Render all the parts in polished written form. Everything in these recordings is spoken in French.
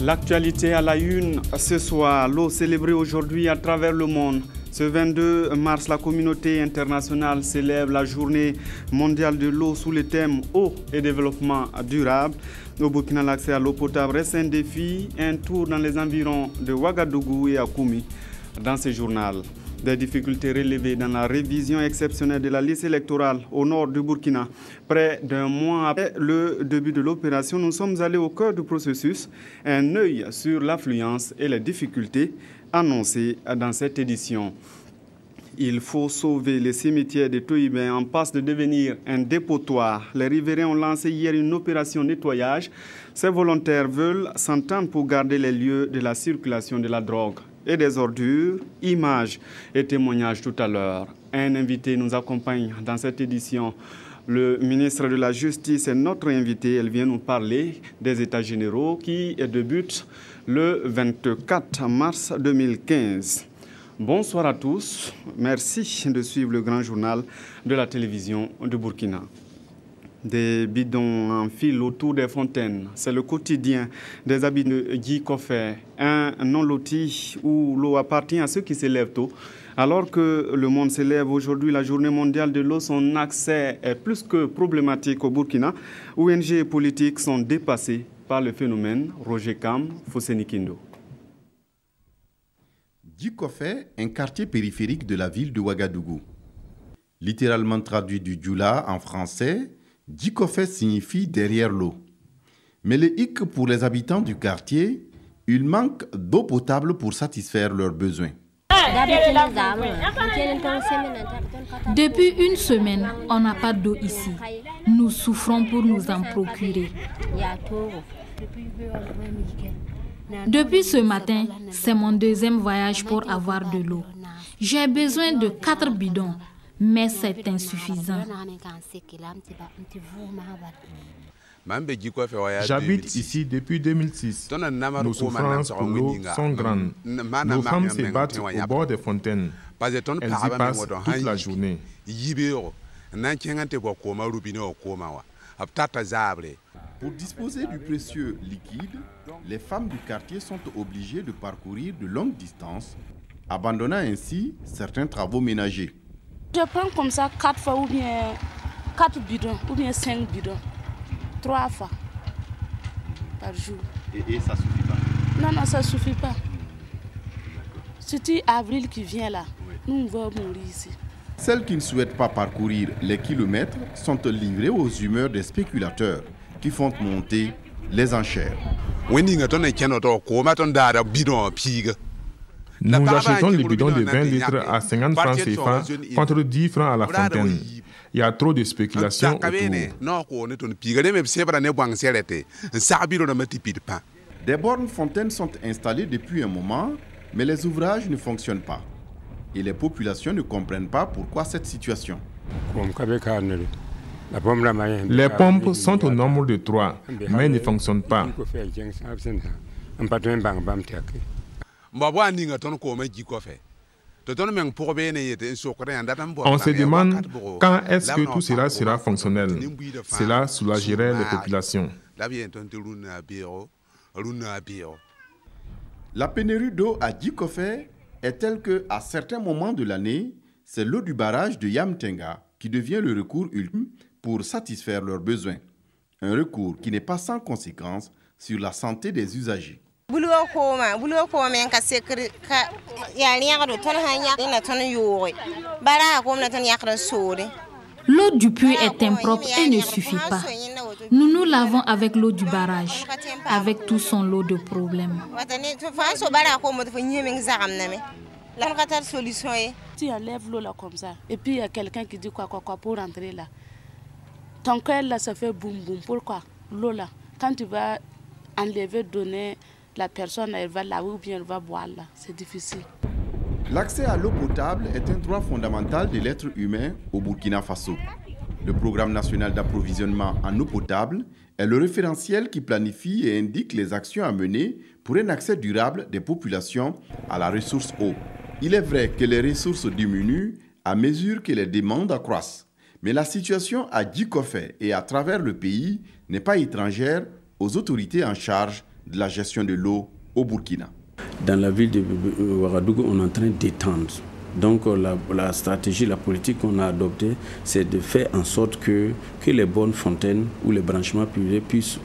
L'actualité à la une ce soir, l'eau célébrée aujourd'hui à travers le monde. Ce 22 mars, la communauté internationale célèbre la journée mondiale de l'eau sous le thème eau et développement durable. Au Burkina, l'accès à l'eau potable reste un défi. Un tour dans les environs de Ouagadougou et Akoumi dans ce journal. Des difficultés relevées dans la révision exceptionnelle de la liste électorale au nord du Burkina. Près d'un mois après le début de l'opération, nous sommes allés au cœur du processus, un œil sur l'affluence et les difficultés annoncées dans cette édition. Il faut sauver les cimetières de Toïbin en passe de devenir un dépotoir. Les riverains ont lancé hier une opération nettoyage. Ces volontaires veulent s'entendre pour garder les lieux de la circulation de la drogue et des ordures, images et témoignages tout à l'heure. Un invité nous accompagne dans cette édition. Le ministre de la Justice est notre invité. Elle vient nous parler des États généraux qui débutent le 24 mars 2015. Bonsoir à tous. Merci de suivre le grand journal de la télévision de Burkina. Des bidons en file autour des fontaines. C'est le quotidien des habitants de Guy Koffer, un non-loti où l'eau appartient à ceux qui se lèvent tôt. Alors que le monde célèbre aujourd'hui la journée mondiale de l'eau, son accès est plus que problématique au Burkina. ONG et politiques sont dépassés par le phénomène. Roger Kam, Fousseni Kindo. Guy Koffer, un quartier périphérique de la ville de Ouagadougou. Littéralement traduit du djoula en français, Guy Koffer signifie derrière l'eau. Mais le hic pour les habitants du quartier, il manque d'eau potable pour satisfaire leurs besoins. Depuis une semaine, on n'a pas d'eau ici. Nous souffrons pour nous en procurer. Depuis ce matin, c'est mon deuxième voyage pour avoir de l'eau. J'ai besoin de 4 bidons, mais c'est insuffisant. J'habite ici depuis 2006. Nos souffrances pour l'eau sont grandes. Nos femmes se battent au bord des fontaines. Elles y passent toute la journée. Pour disposer du précieux liquide, les femmes du quartier sont obligées de parcourir de longues distances, abandonnant ainsi certains travaux ménagers. Je prends comme ça 4 fois ou bien 4 bidons ou bien 5 bidons. 3 fois par jour. Et ça suffit pas? Non, ça suffit pas. C'est avril qui vient là. Oui. Nous, on va mourir ici. Celles qui ne souhaitent pas parcourir les kilomètres sont livrées aux humeurs des spéculateurs qui font monter les enchères. Nous achetons les bidons de 20 litres à 50 francs CFA contre 10 francs à la fontaine. Il y a trop de spéculation autour. Des bornes fontaines sont installées depuis un moment, mais les ouvrages ne fonctionnent pas. Et les populations ne comprennent pas pourquoi cette situation. Les pompes sont au nombre de 3, mais elles ne fonctionnent pas. On se demande quand est-ce que tout cela sera fonctionnel. Cela soulagerait les populations. La pénurie d'eau à Guy Koffer est telle qu'à certains moments de l'année, c'est l'eau du barrage de Yamtenga qui devient le recours ultime pour satisfaire leurs besoins. Un recours qui n'est pas sans conséquence sur la santé des usagers. L'eau du puits est impropre et ne suffit pas. Nous nous lavons avec l'eau du barrage, avec tout son lot de problèmes. Tu enlèves l'eau là comme ça, et puis il y a quelqu'un qui dit quoi pour rentrer là. Ton cœur là, ça fait boum boum. Pourquoi? L'eau là, quand tu vas enlever, donner, la personne elle va laver ou bien elle va boire là, c'est difficile. L'accès à l'eau potable est un droit fondamental de l'être humain au Burkina Faso. Le programme national d'approvisionnement en eau potable est le référentiel qui planifie et indique les actions à mener pour un accès durable des populations à la ressource eau. Il est vrai que les ressources diminuent à mesure que les demandes accroissent. Mais la situation à Guy Koffer et à travers le pays n'est pas étrangère aux autorités en charge de la gestion de l'eau au Burkina. Dans la ville de Ouagadougou, on est en train d'étendre. Donc la stratégie, la politique qu'on a adoptée, c'est de faire en sorte que les bonnes fontaines ou les branchements privés puissent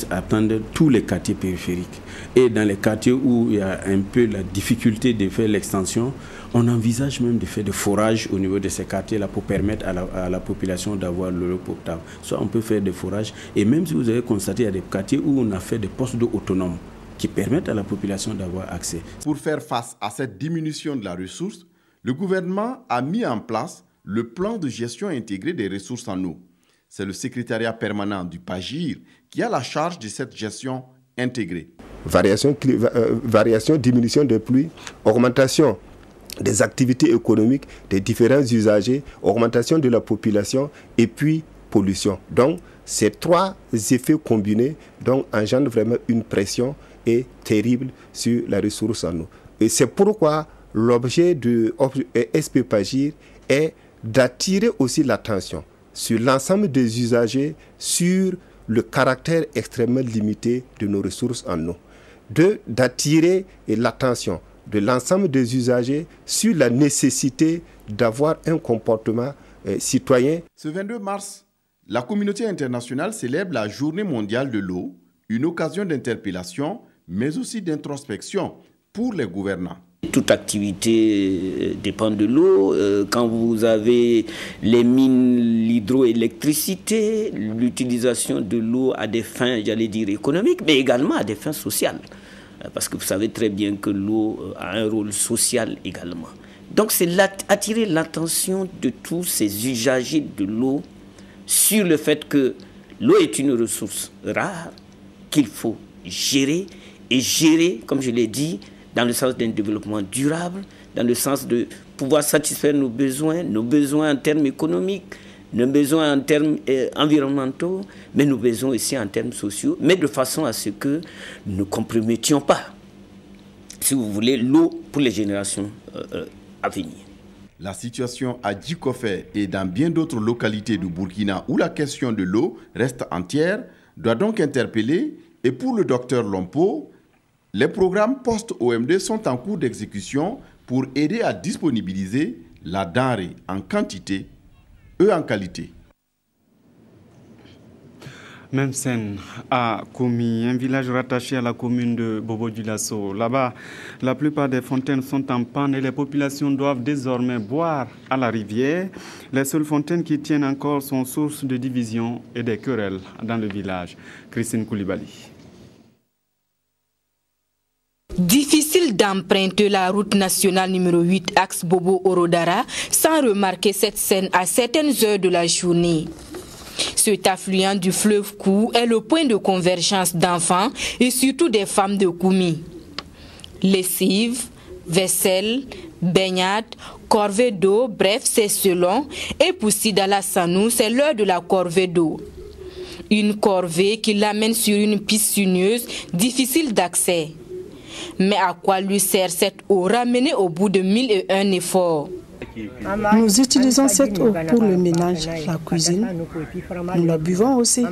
atteindre tous les quartiers périphériques. Et dans les quartiers où il y a un peu la difficulté de faire l'extension, on envisage même de faire des forages au niveau de ces quartiers-là pour permettre à la population d'avoir l'eau potable. Soit on peut faire des forages, et même si vous avez constaté, il y a des quartiers où on a fait des postes d'eau autonomes qui permettent à la population d'avoir accès. Pour faire face à cette diminution de la ressource, le gouvernement a mis en place le plan de gestion intégrée des ressources en eau. C'est le secrétariat permanent du PAGIR qui a la charge de cette gestion intégrée. Variation, diminution de pluie, augmentation des activités économiques des différents usagers, augmentation de la population et puis pollution. Donc, ces trois effets combinés engendrent vraiment une pression est terrible sur la ressource en eau. Et c'est pourquoi l'objet de SP PAGIR est d'attirer aussi l'attention sur l'ensemble des usagers sur le caractère extrêmement limité de nos ressources en eau. D'attirer l'attention de l'ensemble des usagers sur la nécessité d'avoir un comportement citoyen. Ce 22 mars, la communauté internationale célèbre la Journée mondiale de l'eau, une occasion d'interpellation, mais aussi d'introspection pour les gouvernants. Toute activité dépend de l'eau. Quand vous avez les mines, l'hydroélectricité, l'utilisation de l'eau à des fins, j'allais dire, économiques, mais également à des fins sociales. Parce que vous savez très bien que l'eau a un rôle social également. Donc c'est attirer l'attention de tous ces usagers de l'eau sur le fait que l'eau est une ressource rare qu'il faut gérer, et gérer, comme je l'ai dit, dans le sens d'un développement durable, dans le sens de pouvoir satisfaire nos besoins en termes économiques, nos besoins en termes environnementaux, mais nos besoins aussi en termes sociaux, mais de façon à ce que nous ne compromettions pas, si vous voulez, l'eau pour les générations à venir. La situation à Djikofé et dans bien d'autres localités du Burkina où la question de l'eau reste entière doit donc interpeller. Et pour le docteur Lompo, les programmes post-OMD sont en cours d'exécution pour aider à disponibiliser la denrée en quantité et en qualité. Même scène à Komi, un village rattaché à la commune de Bobo-Dioulasso. Là-bas, la plupart des fontaines sont en panne et les populations doivent désormais boire à la rivière. Les seules fontaines qui tiennent encore sont source de division et des querelles dans le village. Christine Koulibaly. Difficile d'emprunter la route nationale numéro 8 axe Bobo-Orodara sans remarquer cette scène à certaines heures de la journée. Cet affluent du fleuve Kou est le point de convergence d'enfants et surtout des femmes de Koumi. Lessive, vaisselle, baignade, corvée d'eau, bref, c'est selon. Et pour Sidala Sanou, c'est l'heure de la corvée d'eau. Une corvée qui l'amène sur une piste sinueuse, difficile d'accès. Mais à quoi lui sert cette eau ramenée au bout de 1001 efforts? Nous utilisons cette eau pour le ménage, la cuisine. Nous la buvons aussi.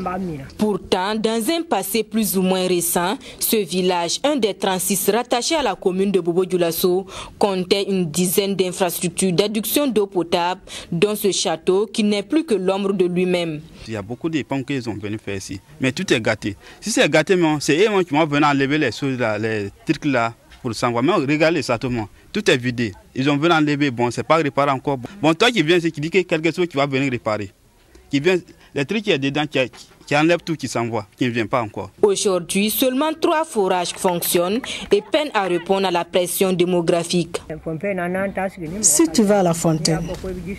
Pourtant, dans un passé plus ou moins récent, ce village, un des 36 rattachés à la commune de Bobo-Dioulasso, comptait une dizaine d'infrastructures d'adduction d'eau potable, dont ce château qui n'est plus que l'ombre de lui-même. Il y a beaucoup de pompes qu'ils ont venu faire ici, mais tout est gâté. Si c'est gâté, c'est eux qui vont venir enlever les choses là, les trucs là. Pour savoir, mais regardez ça, tout est vidé. Ils ont venu enlever, bon, c'est pas réparé encore. Bon, toi qui viens, c'est qui dit que quelque chose qui va venir réparer. Qui vient, les trucs qui est dedans, qui enlève tout, qui s'envoie, qui ne vient pas encore. Aujourd'hui, seulement 3 forages fonctionnent et peinent à répondre à la pression démographique. Si tu vas à la fontaine,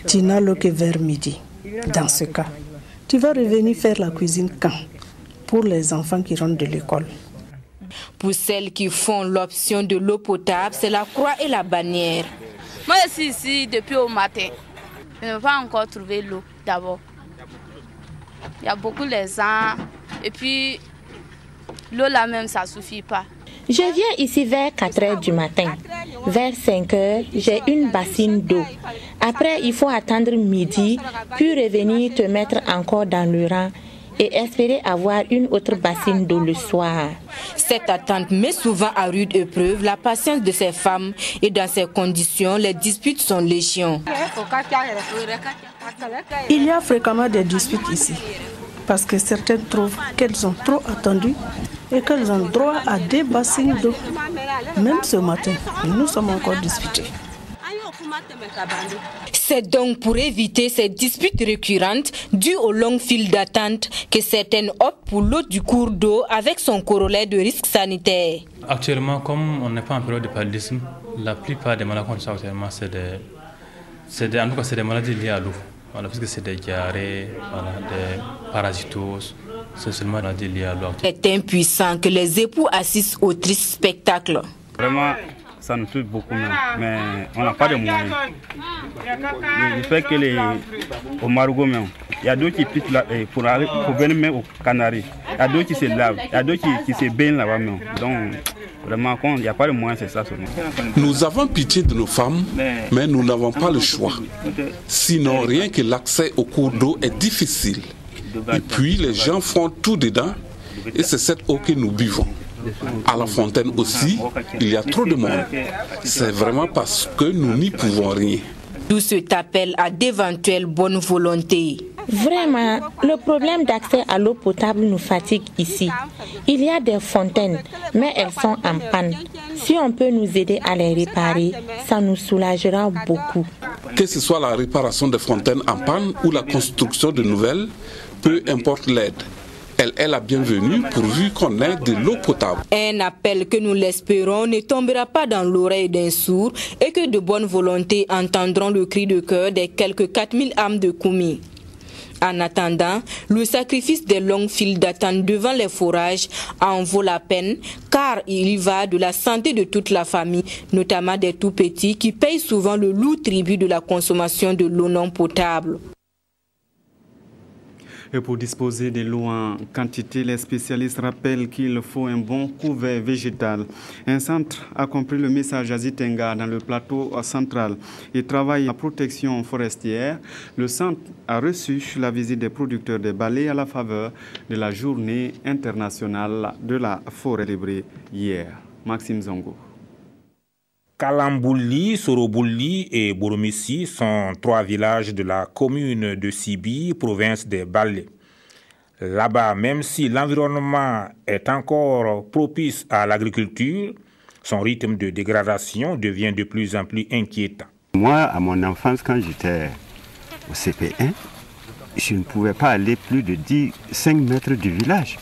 tu n'as l'eau que vers midi. Dans ce cas, tu vas revenir faire la cuisine quand? Pour les enfants qui rentrent de l'école. Pour celles qui font l'option de l'eau potable, c'est la croix et la bannière. Moi, je suis ici depuis au matin. Je n'ai pas encore trouvé l'eau d'abord. Il y a beaucoup de gens. Et puis, l'eau là même, ça ne suffit pas. Je viens ici vers 4 h du matin. Vers 5 h, j'ai une bassine d'eau. Après, il faut attendre midi, puis revenir te mettre encore dans le rang. et espérer avoir une autre bassine d'eau le soir. Cette attente met souvent à rude épreuve la patience de ces femmes et dans ces conditions, les disputes sont légion. Il y a fréquemment des disputes ici parce que certaines trouvent qu'elles ont trop attendu et qu'elles ont droit à des bassines d'eau. Même ce matin, nous sommes encore disputés. C'est donc pour éviter ces disputes récurrentes dues aux longues files d'attente que certaines optent pour l'eau du cours d'eau avec son corollaire de risques sanitaires. Actuellement, comme on n'est pas en période de paludisme, la plupart des maladies qu'on a actuellement, c'est des maladies liées à l'eau. Voilà, parce que c'est des diarrhées, voilà, des parasitoses, c'est seulement des maladies liées à l'eau. C'est impuissant que les époux assistent au triste spectacle. Vraiment, ça nous touche beaucoup, mais on n'a pas de moyens. Il fait que au Marogo, il y a d'autres qui pissent là, pour venir même aux Canaries. Il y a d'autres qui se lavent, il y a d'autres qui se baignent là-bas. Donc, vraiment, il n'y a pas de moyens, c'est ça seulement. Nous avons pitié de nos femmes, mais nous n'avons pas le choix. Sinon, rien que l'accès au cours d'eau est difficile. Et puis, les gens font tout dedans, et c'est cette eau que nous buvons. À la fontaine aussi, il y a trop de monde. C'est vraiment parce que nous n'y pouvons rien. D'où cet appel à d'éventuelles bonnes volontés. Vraiment, le problème d'accès à l'eau potable nous fatigue ici. Il y a des fontaines, mais elles sont en panne. Si on peut nous aider à les réparer, ça nous soulagera beaucoup. Que ce soit la réparation des fontaines en panne ou la construction de nouvelles, peu importe l'aide. Elle est la bienvenue pourvu qu'on ait de l'eau potable. Un appel que nous l'espérons ne tombera pas dans l'oreille d'un sourd et que de bonnes volontés entendront le cri de cœur des quelques 4000 âmes de Koumi. En attendant, le sacrifice des longues files d'attente devant les forages en vaut la peine car il y va de la santé de toute la famille, notamment des tout-petits qui payent souvent le lourd tribut de la consommation de l'eau non potable. Et pour disposer de l'eau en quantité, les spécialistes rappellent qu'il faut un bon couvert végétal. Un centre a compris le message à Zitenga dans le plateau central et travaille en protection forestière. Le centre a reçu la visite des producteurs de balais à la faveur de la journée internationale de la forêt libre hier. Maxime Zongo. Kalambouli, Sorobouli et Boromissi sont 3 villages de la commune de Sibi, province des Balais. Là-bas, même si l'environnement est encore propice à l'agriculture, son rythme de dégradation devient de plus en plus inquiétant. Moi, à mon enfance, quand j'étais au CP1, je ne pouvais pas aller plus de 5 mètres du village.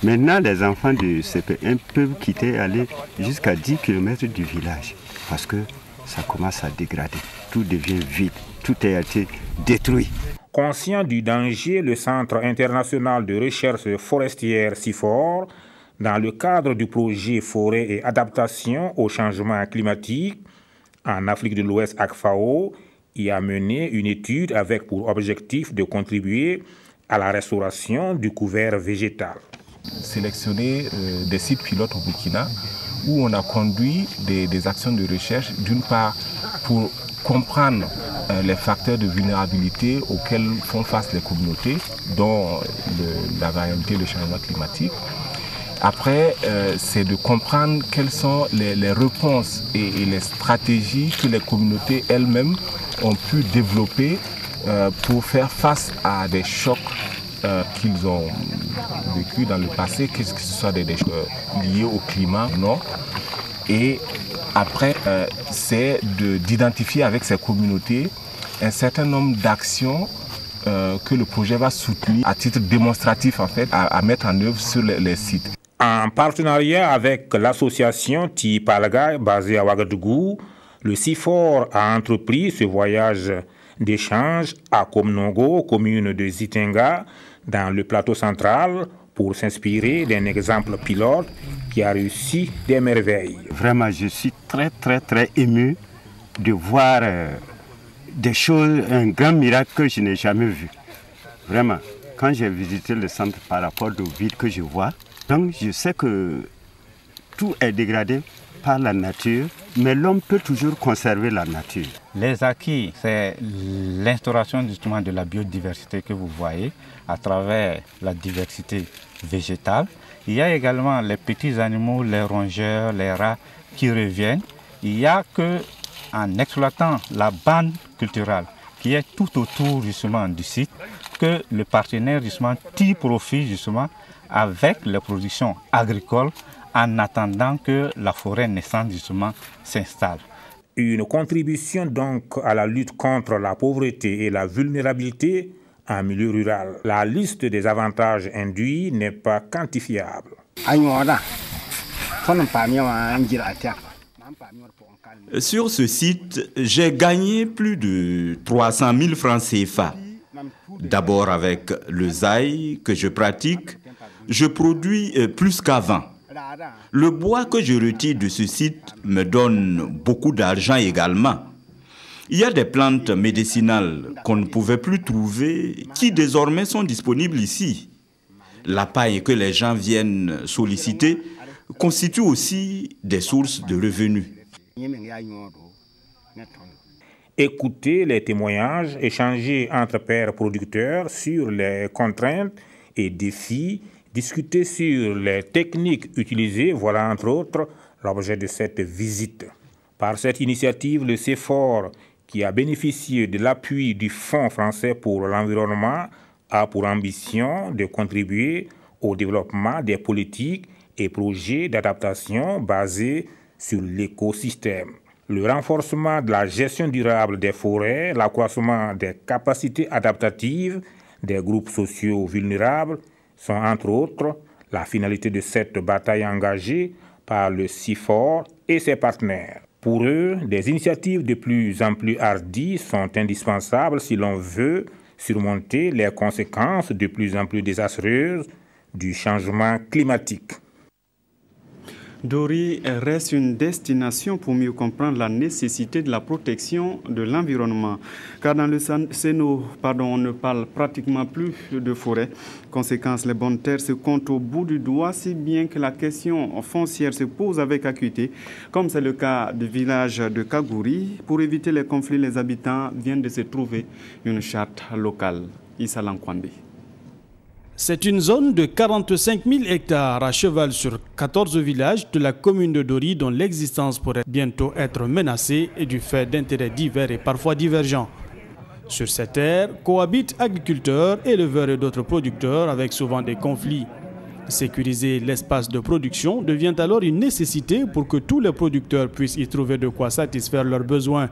Maintenant, les enfants du CP1 peuvent aller jusqu'à 10 km du village. Parce que ça commence à dégrader, tout devient vide, tout a été détruit. Conscient du danger, le Centre international de recherche forestière CIFOR, dans le cadre du projet Forêt et adaptation au changement climatique, en Afrique de l'Ouest ACFAO, y a mené une étude avec pour objectif de contribuer à la restauration du couvert végétal. Sélectionner des sites pilotes au Burkina, où on a conduit des actions de recherche, d'une part pour comprendre les facteurs de vulnérabilité auxquels font face les communautés, dont la variabilité et le changement climatique. Après, c'est de comprendre quelles sont les réponses et les stratégies que les communautés elles-mêmes ont pu développer pour faire face à des chocs qu'ils ont vécu dans le passé, que ce soit des chocs liés au climat, non. Et après, c'est d'identifier avec ces communautés un certain nombre d'actions que le projet va soutenir à titre démonstratif en fait, à mettre en œuvre sur les sites. En partenariat avec l'association Tipalga basée à Ouagadougou, le CIFOR a entrepris ce voyage d'échange à Komnongo, commune de Zitenga, dans le plateau central, pour s'inspirer d'un exemple pilote qui a réussi des merveilles. Vraiment, je suis très ému de voir des choses, un grand miracle que je n'ai jamais vu. Vraiment, quand j'ai visité le centre par rapport au vide que je vois, donc je sais que tout est dégradé par la nature, mais l'homme peut toujours conserver la nature. Les acquis, c'est l'instauration justement de la biodiversité que vous voyez à travers la diversité végétale. Il y a également les petits animaux, les rongeurs, les rats qui reviennent. Il n'y a qu'en exploitant la bande culturelle qui est tout autour justement du site que le partenaire justement tire profit justement avec les productions agricoles en attendant que la forêt naissante justement s'installe. Une contribution donc à la lutte contre la pauvreté et la vulnérabilité en milieu rural. La liste des avantages induits n'est pas quantifiable. Sur ce site, j'ai gagné plus de 300 000 francs CFA. D'abord avec le zaï que je pratique, je produis plus qu'avant. Le bois que je retire de ce site me donne beaucoup d'argent également. Il y a des plantes médicinales qu'on ne pouvait plus trouver qui désormais sont disponibles ici. La paille que les gens viennent solliciter constitue aussi des sources de revenus. Écoutez les témoignages échangés entre pairs producteurs sur les contraintes et défis, discuter sur les techniques utilisées, voilà entre autres l'objet de cette visite. Par cette initiative, le CEFOR, qui a bénéficié de l'appui du Fonds français pour l'environnement, a pour ambition de contribuer au développement des politiques et projets d'adaptation basés sur l'écosystème. Le renforcement de la gestion durable des forêts, l'accroissement des capacités adaptatives des groupes sociaux vulnérables sont entre autres la finalité de cette bataille engagée par le CEFOR et ses partenaires. Pour eux, des initiatives de plus en plus hardies sont indispensables si l'on veut surmonter les conséquences de plus en plus désastreuses du changement climatique. Dori reste une destination pour mieux comprendre la nécessité de la protection de l'environnement. Car dans le Sénat, on ne parle pratiquement plus de forêt. Conséquence, les bonnes terres se comptent au bout du doigt, si bien que la question foncière se pose avec acuité, comme c'est le cas du village de Kagouri. Pour éviter les conflits, les habitants viennent de se trouver une charte locale. Issa Lankwambe. C'est une zone de 45 000 hectares à cheval sur 14 villages de la commune de Dori dont l'existence pourrait bientôt être menacée et du fait d'intérêts divers et parfois divergents. Sur cette terre cohabitent agriculteurs, éleveurs et d'autres producteurs avec souvent des conflits. Sécuriser l'espace de production devient alors une nécessité pour que tous les producteurs puissent y trouver de quoi satisfaire leurs besoins.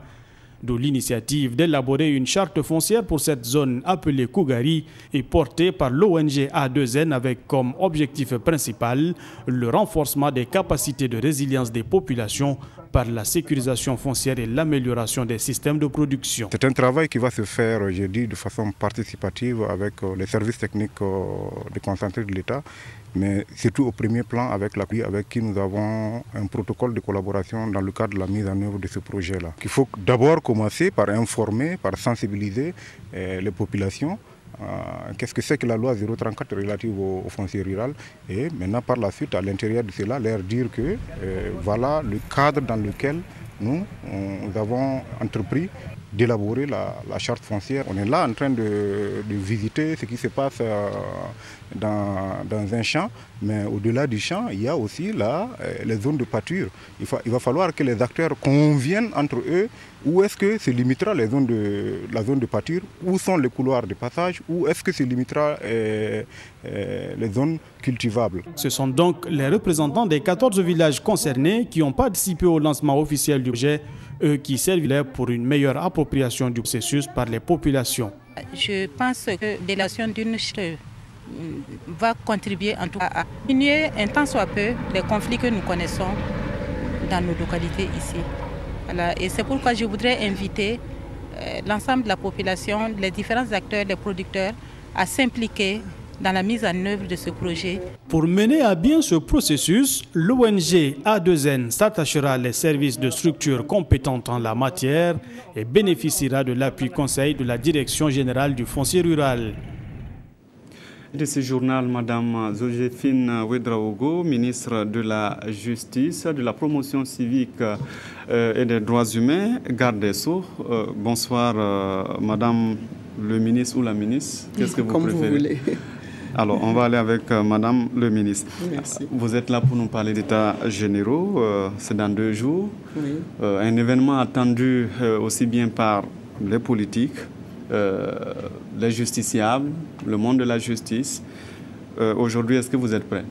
D'où l'initiative d'élaborer une charte foncière pour cette zone appelée Kougari et portée par l'ONG A2N avec comme objectif principal le renforcement des capacités de résilience des populations par la sécurisation foncière et l'amélioration des systèmes de production. C'est un travail qui va se faire, je dis, de façon participative avec les services techniques déconcentrés de l'État, mais surtout au premier plan avec l'appui avec qui nous avons un protocole de collaboration dans le cadre de la mise en œuvre de ce projet-là. Il faut d'abord commencer par informer, par sensibiliser les populations. Qu'est-ce que c'est que la loi 034 relative au foncier rural, et maintenant par la suite à l'intérieur de cela leur dire que voilà le cadre dans lequel nous avons entrepris d'élaborer la charte foncière. On est là en train de visiter ce qui se passe dans un champ, mais au-delà du champ, il y a aussi là les zones de pâture. Il va falloir que les acteurs conviennent entre eux où est-ce que se limitera la zone de pâture, où sont les couloirs de passage, où est-ce que se limitera les zones cultivables. Ce sont donc les représentants des 14 villages concernés qui ont participé au lancement officiel du projet, eux qui serviront pour une meilleure appropriation du processus par les populations. Je pense que l'élaboration d'une charte va contribuer en tout cas à diminuer un tant soit peu les conflits que nous connaissons dans nos localités ici. Voilà. Et c'est pourquoi je voudrais inviter l'ensemble de la population, les différents acteurs, les producteurs, à s'impliquer dans la mise en œuvre de ce projet. Pour mener à bien ce processus, l'ONG A2N s'attachera les services de structures compétentes en la matière et bénéficiera de l'appui conseil de la Direction générale du foncier rural. De ce journal, Madame Joséphine Ouédraogo, ministre de la Justice, de la Promotion civique et des droits humains, garde des Sceaux. Bonsoir, Madame le ministre ou la ministre. Qu'est-ce que vous Comme préférez? Vous voulez. Alors, on va aller avec Madame le ministre. Merci. Vous êtes là pour nous parler d'états généraux. C'est dans 2 jours. Oui. Un événement attendu aussi bien par les politiques, les justiciables, le monde de la justice. Aujourd'hui, est-ce que vous êtes prêts?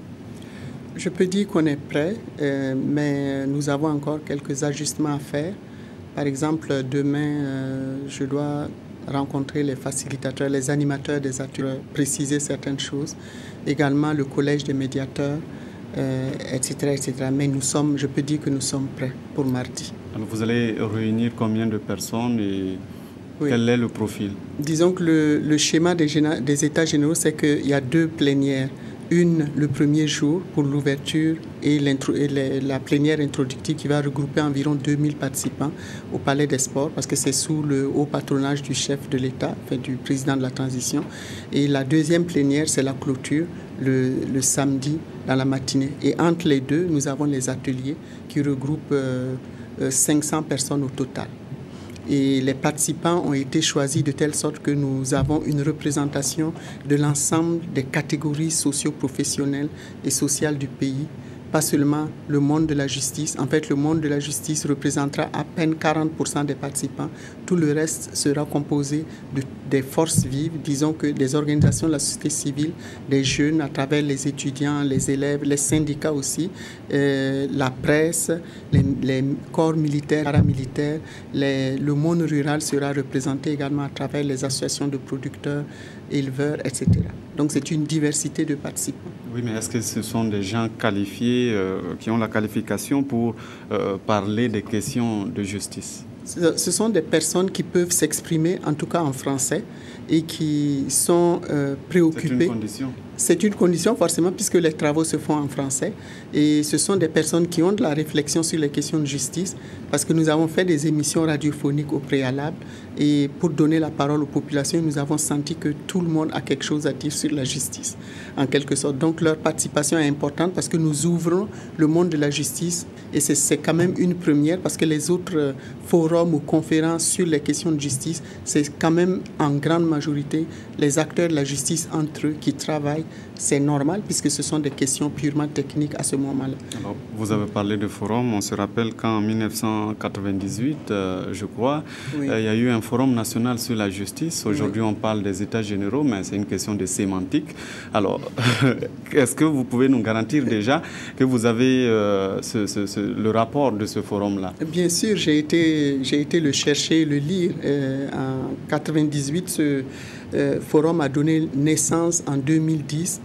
Je peux dire qu'on est prêt, mais nous avons encore quelques ajustements à faire. Par exemple, demain, je dois rencontrer les facilitateurs, les animateurs des ateliers, préciser certaines choses. Également, le collège des médiateurs, etc., etc. Mais je peux dire que nous sommes prêts pour mardi. Alors, vous allez réunir combien de personnes et oui. Quel est le profil? Disons que le schéma des États généraux, c'est qu'il y a 2 plénières. Une, le premier jour pour l'ouverture et la plénière introductive qui va regrouper environ 2000 participants au Palais des Sports parce que c'est sous le haut patronage du chef de l'État, enfin, du président de la transition. Et la deuxième plénière, c'est la clôture le samedi dans la matinée. Et entre les deux, nous avons les ateliers qui regroupent 500 personnes au total. Et les participants ont été choisis de telle sorte que nous avons une représentation de l'ensemble des catégories socio-professionnelles et sociales du pays, pas seulement le monde de la justice. En fait, le monde de la justice représentera à peine 40% des participants. Tout le reste sera composé des forces vives, disons que des organisations de la société civile, des jeunes à travers les étudiants, les élèves, les syndicats aussi, la presse, les corps militaires, paramilitaires, le monde rural sera représenté également à travers les associations de producteurs, éleveurs, etc. Donc c'est une diversité de participants. Oui, mais est-ce que ce sont des gens qualifiés, qui ont la qualification pour parler des questions de justice? Ce sont des personnes qui peuvent s'exprimer, en tout cas en français, et qui sont préoccupées. C'est une condition? C'est une condition forcément puisque les travaux se font en français. Et ce sont des personnes qui ont de la réflexion sur les questions de justice parce que nous avons fait des émissions radiophoniques au préalable. Et pour donner la parole aux populations, nous avons senti que tout le monde a quelque chose à dire sur la justice, en quelque sorte. Donc leur participation est importante parce que nous ouvrons le monde de la justice et c'est quand même une première parce que les autres forums ou conférences sur les questions de justice, c'est quand même en grande majorité les acteurs de la justice entre eux qui travaillent. C'est normal puisque ce sont des questions purement techniques à ce moment-là. Alors, vous avez parlé de forum. On se rappelle qu'en 1998, je crois, oui. Il y a eu un forum national sur la justice. Aujourd'hui, oui. On parle des États généraux, mais c'est une question de sémantique. Alors, est-ce que vous pouvez nous garantir déjà que vous avez le rapport de ce forum-là? Bien sûr, j'ai été le chercher, le lire. En 1998, ce forum a donné naissance en 2010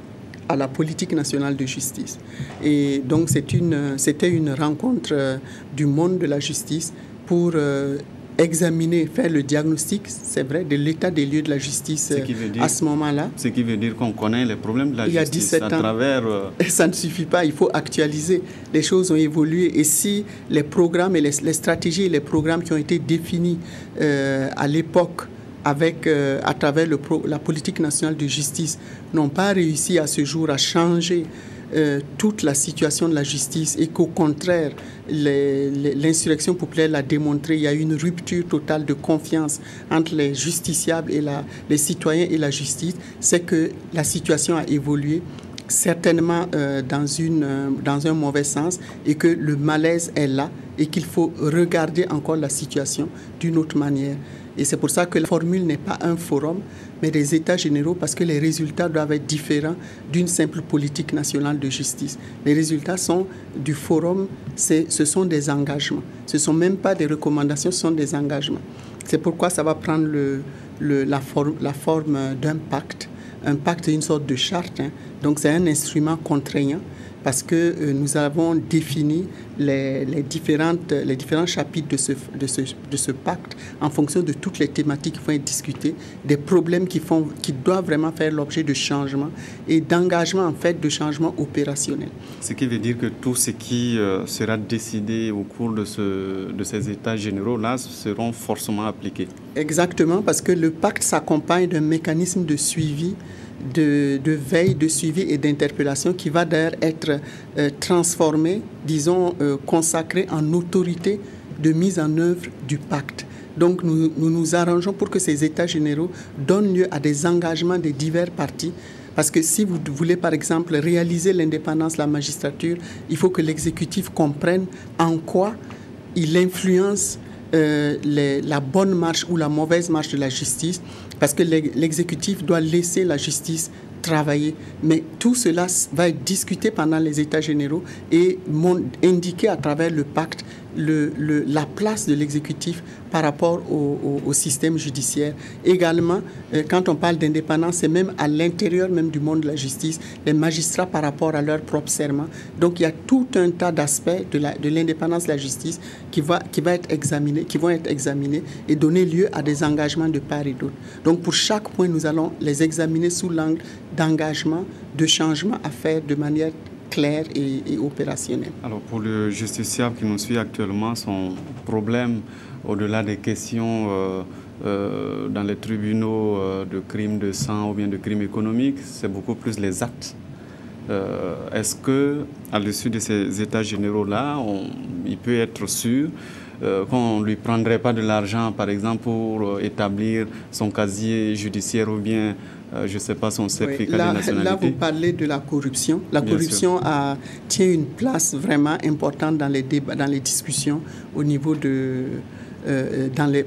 à la politique nationale de justice. Et donc c'était une rencontre du monde de la justice pour examiner, faire le diagnostic, c'est vrai, de l'état des lieux de la justice à ce moment-là. Ce qui veut dire qu'on connaît les problèmes de la justice à travers... Ça ne suffit pas, il faut actualiser. Les choses ont évolué et si les programmes et les stratégies et les programmes qui ont été définis à l'époque à travers la politique nationale de justice n'ont pas réussi à ce jour à changer toute la situation de la justice et qu'au contraire, l'insurrection populaire l'a démontré, il y a eu une rupture totale de confiance entre les justiciables et les citoyens et la justice, c'est que la situation a évolué certainement dans un mauvais sens et que le malaise est là et qu'il faut regarder encore la situation d'une autre manière. Et c'est pour ça que la formule n'est pas un forum, mais des États généraux, parce que les résultats doivent être différents d'une simple politique nationale de justice. Les résultats du forum, ce sont des engagements. Ce ne sont même pas des recommandations, ce sont des engagements. C'est pourquoi ça va prendre la forme d'un pacte. Un pacte est une sorte de charte, hein. Donc c'est un instrument contraignant parce que nous avons défini les différents chapitres de ce pacte en fonction de toutes les thématiques qui vont être discutées, des problèmes qui doivent vraiment faire l'objet de changements et d'engagement en fait de changements opérationnels. Ce qui veut dire que tout ce qui sera décidé au cours de ces états généraux-là seront forcément appliqués. Exactement, parce que le pacte s'accompagne d'un mécanisme de suivi de veille, de suivi et d'interpellation qui va d'ailleurs être transformé, disons, consacré en autorité de mise en œuvre du pacte. Donc nous nous arrangeons pour que ces états généraux donnent lieu à des engagements des diverses parties. Parce que si vous voulez, par exemple, réaliser l'indépendance de la magistrature, il faut que l'exécutif comprenne en quoi il influence la bonne marche ou la mauvaise marche de la justice, parce que l'exécutif doit laisser la justice travailler. Mais tout cela va être discuté pendant les États généraux et indiqué à travers le pacte la place de l'exécutif par rapport au système judiciaire. Également, quand on parle d'indépendance, c'est même à l'intérieur même du monde de la justice, les magistrats par rapport à leur propre serment. Donc il y a tout un tas d'aspects de l'indépendance de la justice qui vont être examinés et donner lieu à des engagements de part et d'autre. Donc pour chaque point, nous allons les examiner sous l'angle d'engagement, de changement à faire de manière claire et opérationnelle. Alors pour le justiciable qui nous suit actuellement, son problème, au-delà des questions dans les tribunaux de crimes de sang ou bien de crimes économiques, c'est beaucoup plus les actes. Est-ce qu'à l'issue de ces états généraux-là, il peut être sûr qu'on ne lui prendrait pas de l'argent, par exemple, pour établir son casier judiciaire ou bien je ne sais pas, son certificat de nationalité? Là, vous parlez de la corruption. La corruption tient une place vraiment importante dans les débats, dans les discussions au niveau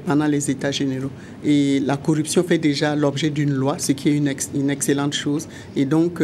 pendant les États généraux. Et la corruption fait déjà l'objet d'une loi, ce qui est une excellente chose. Et donc,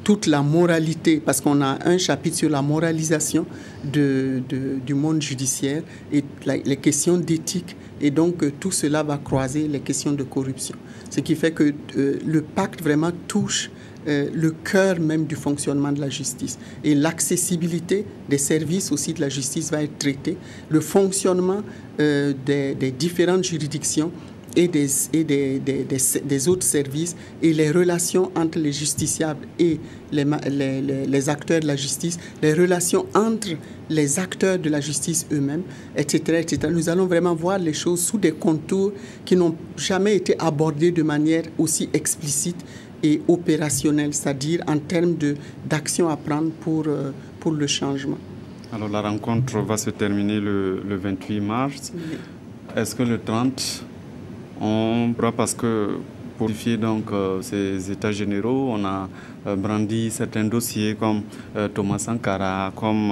toute la moralité, parce qu'on a un chapitre sur la moralisation du monde judiciaire et les questions d'éthique. Et donc, tout cela va croiser les questions de corruption. Ce qui fait que le pacte vraiment touche le cœur même du fonctionnement de la justice. Et l'accessibilité des services aussi de la justice va être traitée. Le fonctionnement des différentes juridictions et des autres services et les relations entre les justiciables et les acteurs de la justice, les relations entre les acteurs de la justice eux-mêmes, etc., etc. Nous allons vraiment voir les choses sous des contours qui n'ont jamais été abordés de manière aussi explicite et opérationnelle, c'est-à-dire en termes d'action à prendre pour le changement. Alors la rencontre va se terminer le 28 mars. Oui. Est-ce que le 30... on pourra, parce que pour vérifier donc ces états généraux, on a brandi certains dossiers comme Thomas Sankara, comme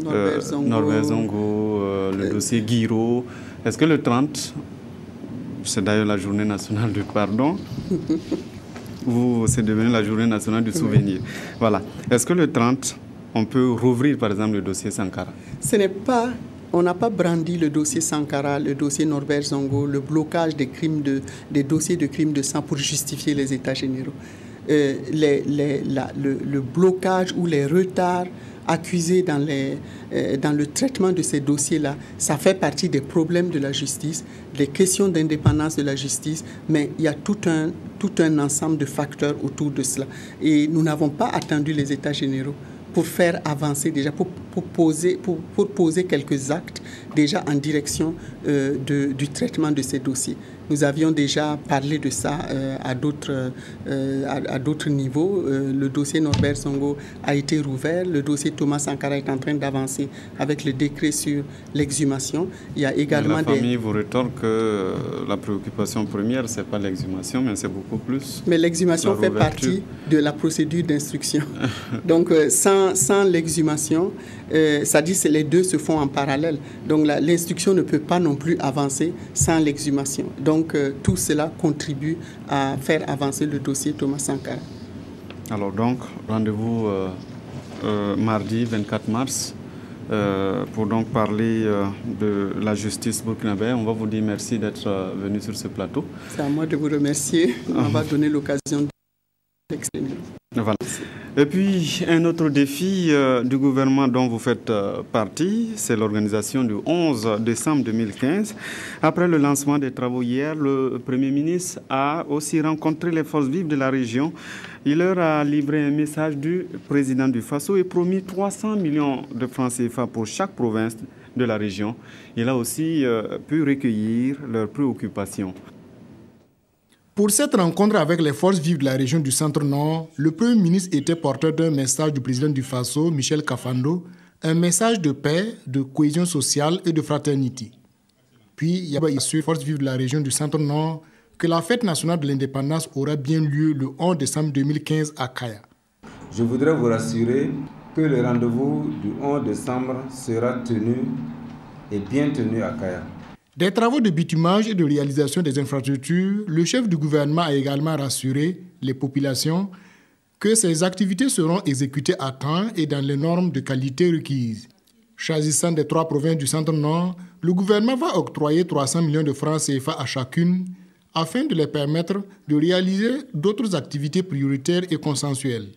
Norbert Zongo, le dossier Guiraud. Est-ce que le 30, c'est d'ailleurs la journée nationale du pardon, ou c'est devenu la journée nationale du souvenir. Oui. Voilà. Est-ce que le 30, on peut rouvrir par exemple le dossier Sankara? Ce n'est pas... On n'a pas brandi le dossier Sankara, le dossier Norbert Zongo, le blocage des dossiers de crimes de sang pour justifier les états généraux. Le blocage ou les retards accusés dans le traitement de ces dossiers-là, ça fait partie des problèmes de la justice, des questions d'indépendance de la justice, mais il y a tout un ensemble de facteurs autour de cela. Et nous n'avons pas attendu les états généraux pour faire avancer déjà, pour poser quelques actes déjà en direction du traitement de ces dossiers. Nous avions déjà parlé de ça à d'autres niveaux. Le dossier Norbert Zongo a été rouvert. Le dossier Thomas Sankara est en train d'avancer avec le décret sur l'exhumation. Il y a également la famille vous rétorque que la préoccupation première, ce n'est pas l'exhumation, mais c'est beaucoup plus. Mais l'exhumation fait partie de la procédure d'instruction. Donc, sans l'exhumation, ça dit que les deux se font en parallèle. Donc, l'instruction ne peut pas non plus avancer sans l'exhumation. Donc, tout cela contribue à faire avancer le dossier Thomas Sankara. Alors donc, rendez-vous mardi 24 mars pour donc parler de la justice burkinabé. On va vous dire merci d'être venu sur ce plateau. C'est à moi de vous remercier. On va donner l'occasion d'exprimer. Voilà. Et puis, un autre défi du gouvernement dont vous faites partie, c'est l'organisation du 11 décembre 2015. Après le lancement des travaux hier, le Premier ministre a aussi rencontré les forces vives de la région. Il leur a livré un message du président du Faso et promis 300 millions de francs CFA pour chaque province de la région. Il a aussi pu recueillir leurs préoccupations. Pour cette rencontre avec les forces vives de la région du Centre-Nord, le Premier ministre était porteur d'un message du président du Faso, Michel Kafando, un message de paix, de cohésion sociale et de fraternité. Puis, il y a les forces vives de la région du Centre-Nord que la fête nationale de l'indépendance aura bien lieu le 11 décembre 2015 à Kaya. Je voudrais vous rassurer que le rendez-vous du 11 décembre sera tenu et bien tenu à Kaya. Des travaux de bitumage et de réalisation des infrastructures, le chef du gouvernement a également rassuré les populations que ces activités seront exécutées à temps et dans les normes de qualité requises. Choisissant des 3 provinces du Centre-Nord, le gouvernement va octroyer 300 millions de francs CFA à chacune afin de les permettre de réaliser d'autres activités prioritaires et consensuelles.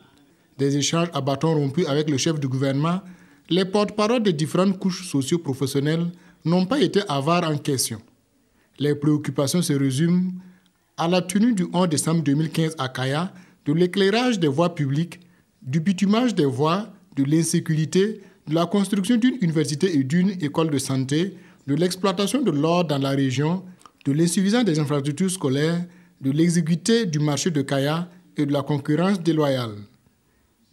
Des échanges à bâtons rompus avec le chef du gouvernement, les porte-paroles des différentes couches socio-professionnelles n'ont pas été avares en question. Les préoccupations se résument à la tenue du 11 décembre 2015 à Kaya, de l'éclairage des voies publiques, du bitumage des voies, de l'insécurité, de la construction d'une université et d'une école de santé, de l'exploitation de l'or dans la région, de l'insuffisance des infrastructures scolaires, de l'exiguïté du marché de Kaya et de la concurrence déloyale.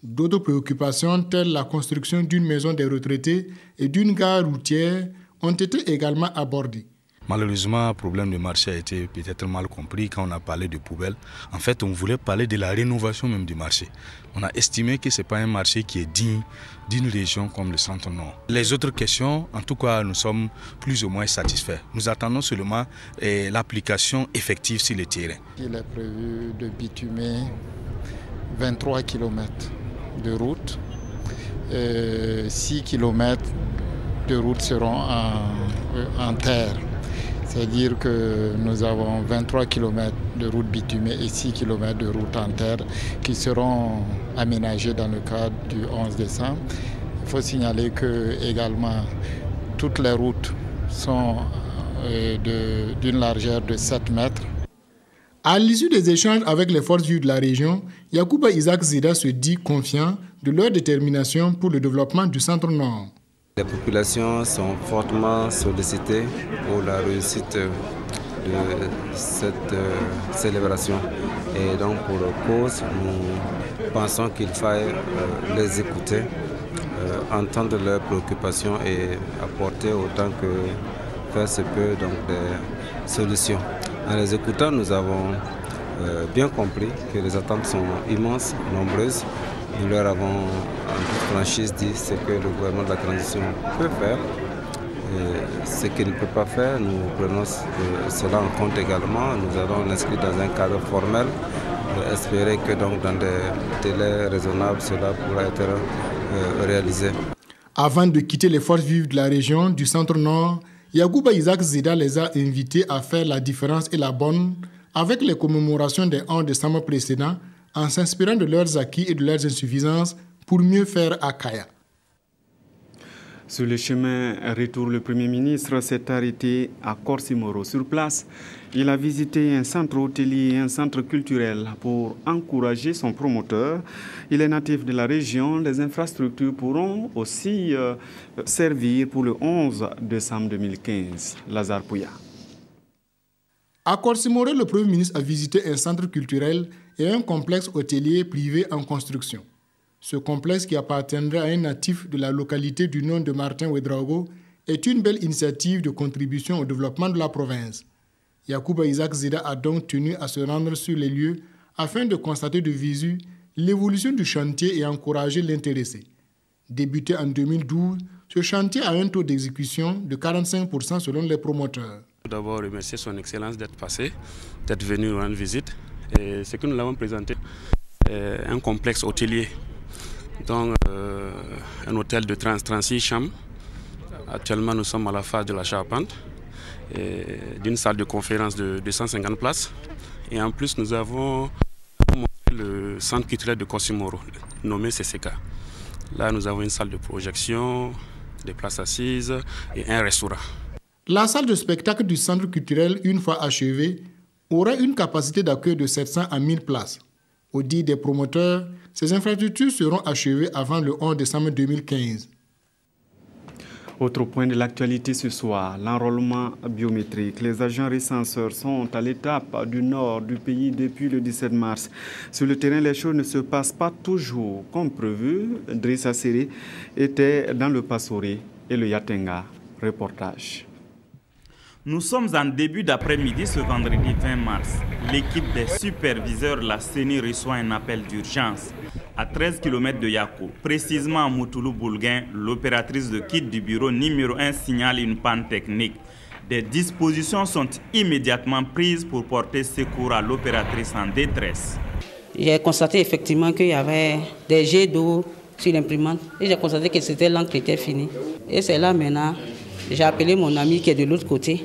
D'autres préoccupations, telles la construction d'une maison des retraités et d'une gare routière, ont été également abordées. Malheureusement, le problème de marché a été peut-être mal compris quand on a parlé de poubelles. En fait, on voulait parler de la rénovation même du marché. On a estimé que ce n'est pas un marché qui est digne d'une région comme le Centre-Nord. Les autres questions, en tout cas, nous sommes plus ou moins satisfaits. Nous attendons seulement l'application effective sur le terrain. Il est prévu de bitumer 23 km de route. 6 km de route seront en terre. C'est-à-dire que nous avons 23 km de route bitumée et 6 km de route en terre qui seront aménagés dans le cadre du 11 décembre. Il faut signaler que également toutes les routes sont d'une largeur de 7 mètres. À l'issue des échanges avec les forces vives de la région, Yacouba Isaac Zida se dit confiant de leur détermination pour le développement du Centre-Nord. Les populations sont fortement sollicitées pour la réussite de cette célébration. Et donc pour cause, nous pensons qu'il faille les écouter, entendre leurs préoccupations et apporter autant que faire se peut donc des solutions. En les écoutant, nous avons bien compris que les attentes sont immenses, nombreuses. Nous leur avons en toute franchise dit ce que le gouvernement de la transition peut faire. Et ce qu'il ne peut pas faire, nous prenons cela en compte également. Nous allons l'inscrire dans un cadre formel. Espérer que donc dans des délais raisonnables, cela pourra être réalisé. Avant de quitter les forces vives de la région du Centre-Nord, Yacouba Isaac Zida les a invités à faire la différence et la bonne avec les commémorations des 11 décembre précédents, en s'inspirant de leurs acquis et de leurs insuffisances pour mieux faire à Kaya. Sur le chemin retour, le Premier ministre s'est arrêté à Korsimoro. Sur place, il a visité un centre hôtelier et un centre culturel pour encourager son promoteur. Il est natif de la région. Les infrastructures pourront aussi servir pour le 11 décembre 2015. Lazare Pouya. À Korsimoro, le Premier ministre a visité un centre culturel et un complexe hôtelier privé en construction. Ce complexe, qui appartiendrait à un natif de la localité du nom de Martin Ouedraogo, est une belle initiative de contribution au développement de la province. Yacouba Isaac Zida a donc tenu à se rendre sur les lieux afin de constater de visu l'évolution du chantier et encourager l'intéressé. Débuté en 2012, ce chantier a un taux d'exécution de 45% selon les promoteurs. Tout d'abord, remercier son Excellence d'être passé, d'être venu nous rendre visite. Et ce que nous l'avons présenté, un complexe hôtelier, donc un hôtel de 36 chambres. Actuellement, nous sommes à la phase de la charpente, d'une salle de conférence de 250 places. Et en plus, nous avons monté le centre culturel de Korsimoro, nommé CCK. Là, nous avons une salle de projection, des places assises et un restaurant. La salle de spectacle du centre culturel, une fois achevée, aura une capacité d'accueil de 700 à 1000 places. Au dit des promoteurs, ces infrastructures seront achevées avant le 11 décembre 2015. Autre point de l'actualité ce soir, l'enrôlement biométrique. Les agents recenseurs sont à l'étape du nord du pays depuis le 17 mars. Sur le terrain, les choses ne se passent pas toujours comme prévu. Driss Asséré était dans le Passoré et le Yatenga. Reportage. Nous sommes en début d'après-midi ce vendredi 20 mars. L'équipe des superviseurs de la CENI reçoit un appel d'urgence. À 13 km de Yako, précisément à Moutoulou-Boulguin, l'opératrice de kit du bureau numéro 1 signale une panne technique. Des dispositions sont immédiatement prises pour porter secours à l'opératrice en détresse. J'ai constaté effectivement qu'il y avait des jets d'eau sur l'imprimante et j'ai constaté que c'était l'encre qui était finie. Et c'est là maintenant, j'ai appelé mon ami qui est de l'autre côté,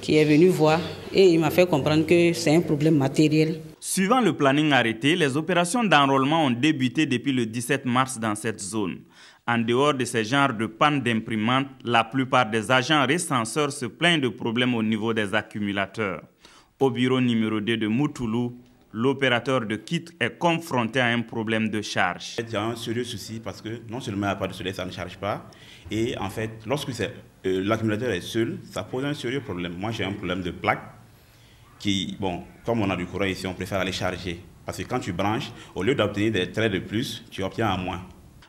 qui est venu voir et il m'a fait comprendre que c'est un problème matériel. Suivant le planning arrêté, les opérations d'enrôlement ont débuté depuis le 17 mars dans cette zone. En dehors de ces genres de panne d'imprimante, la plupart des agents recenseurs se plaignent de problèmes au niveau des accumulateurs. Au bureau numéro 2 de Moutoulou, l'opérateur de kit est confronté à un problème de charge. Il y a un sérieux souci parce que non seulement il n'y a pas de soleil, ça ne charge pas. Et en fait, lorsque l'accumulateur est seul, ça pose un sérieux problème. Moi, j'ai un problème de plaque qui, bon, comme on a du courant ici, on préfère aller charger. Parce que quand tu branches, au lieu d'obtenir des traits de plus, tu obtiens un moins.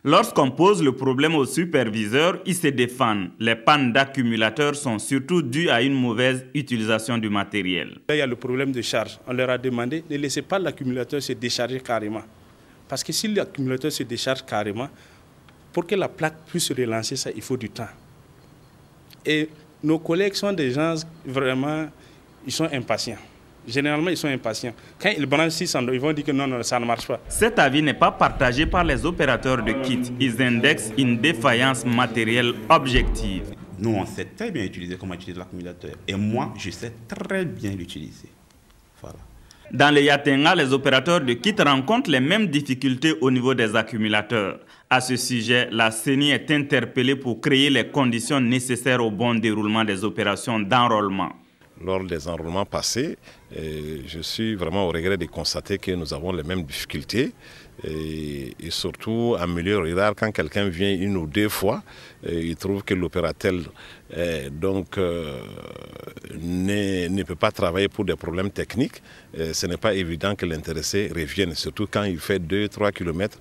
Lorsqu'on pose le problème aux superviseurs, ils se défendent. Les pannes d'accumulateurs sont surtout dues à une mauvaise utilisation du matériel. Là, il y a le problème de charge. On leur a demandé de ne laisser pas l'accumulateur se décharger carrément. Parce que si l'accumulateur se décharge carrément, pour que la plaque puisse se relancer, ça, il faut du temps. Et nos collègues sont des gens vraiment, ils sont impatients. Généralement, ils sont impatients. Quand ils branchent 600, ils vont dire que non, non, ça ne marche pas. Cet avis n'est pas partagé par les opérateurs de kit. Ils indexent une défaillance matérielle objective. Nous, on sait très bien utiliser comment utiliser l'accumulateur. Et moi, je sais très bien l'utiliser. Voilà. Dans les Yatenga, les opérateurs de kit rencontrent les mêmes difficultés au niveau des accumulateurs. À ce sujet, la CENI est interpellée pour créer les conditions nécessaires au bon déroulement des opérations d'enrôlement. Lors des enrôlements passés, je suis vraiment au regret de constater que nous avons les mêmes difficultés. Et surtout, en milieu rural, quand quelqu'un vient une ou deux fois, il trouve que l'opérateur ne peut pas travailler pour des problèmes techniques. Ce n'est pas évident que l'intéressé revienne, surtout quand il fait 2-3 km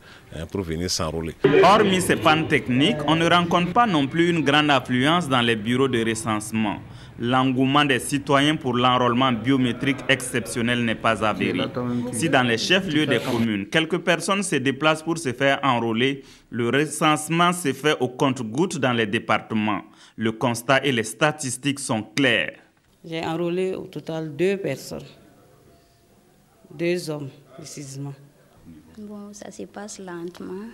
pour venir s'enrôler. Hormis ces pannes techniques, on ne rencontre pas non plus une grande affluence dans les bureaux de recensement. L'engouement des citoyens pour l'enrôlement biométrique exceptionnel n'est pas avéré. Si dans les chefs-lieux des communes, quelques personnes se déplacent pour se faire enrôler, le recensement se fait au compte-gouttes dans les départements. Le constat et les statistiques sont clairs. J'ai enrôlé au total 2 personnes, 2 hommes précisément. Bon, ça se passe lentement.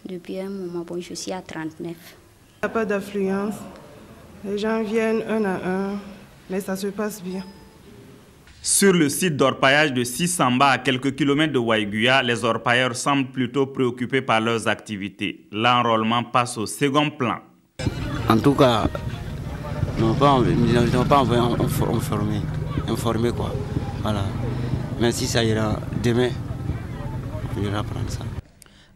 Depuis un moment, bon, je suis à 39. Il n'y a pas d'affluence. Les gens viennent un à un, mais ça se passe bien. Sur le site d'orpaillage de Sissamba, à quelques kilomètres de Waiguya, les orpailleurs semblent plutôt préoccupés par leurs activités. L'enrôlement passe au second plan. En tout cas, nous n'avons pas envoyé informer quoi. Voilà. Mais si ça ira demain, on ira prendre ça.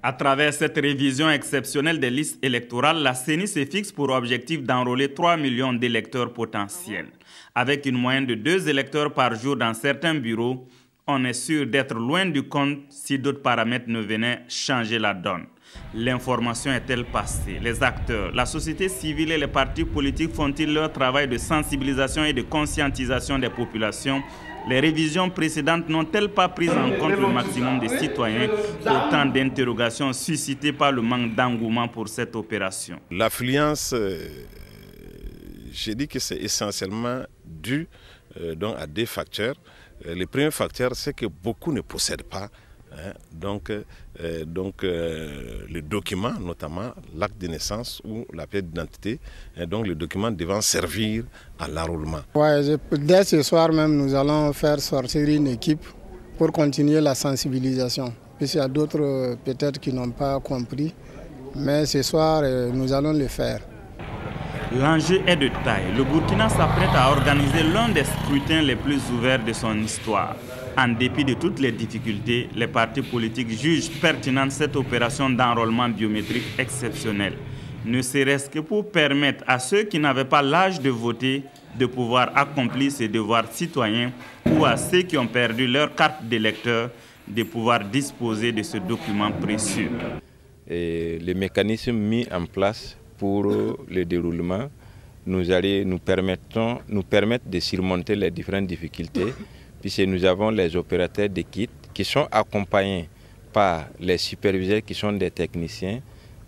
À travers cette révision exceptionnelle des listes électorales, la CENI se fixe pour objectif d'enrôler 3 millions d'électeurs potentiels. Avec une moyenne de 2 électeurs par jour dans certains bureaux, on est sûr d'être loin du compte si d'autres paramètres ne venaient changer la donne. L'information est-elle passée? Les acteurs, la société civile et les partis politiques font-ils leur travail de sensibilisation et de conscientisation des populations? Les révisions précédentes n'ont-elles pas pris en compte le maximum des citoyens? Autant d'interrogations suscitées par le manque d'engouement pour cette opération. L'affluence, j'ai dit que c'est essentiellement dû à 2 facteurs. Le premier facteur, c'est que beaucoup ne possèdent pas le document, notamment l'acte de naissance ou la pièce d'identité, donc le document devant servir à l'enrôlement. Ouais, dès ce soir même, nous allons faire sortir une équipe pour continuer la sensibilisation. Puisqu'il y a d'autres peut-être qui n'ont pas compris, mais ce soir, nous allons le faire. L'enjeu est de taille. Le Burkina s'apprête à organiser l'un des scrutins les plus ouverts de son histoire. En dépit de toutes les difficultés, les partis politiques jugent pertinente cette opération d'enrôlement biométrique exceptionnelle. ne serait-ce que pour permettre à ceux qui n'avaient pas l'âge de voter de pouvoir accomplir ses devoirs citoyens ou à ceux qui ont perdu leur carte d'électeur de pouvoir disposer de ce document précieux. Et les mécanismes mis en place pour le déroulement nous permettent de surmonter les différentes difficultés, puisque nous avons les opérateurs de kits qui sont accompagnés par les superviseurs qui sont des techniciens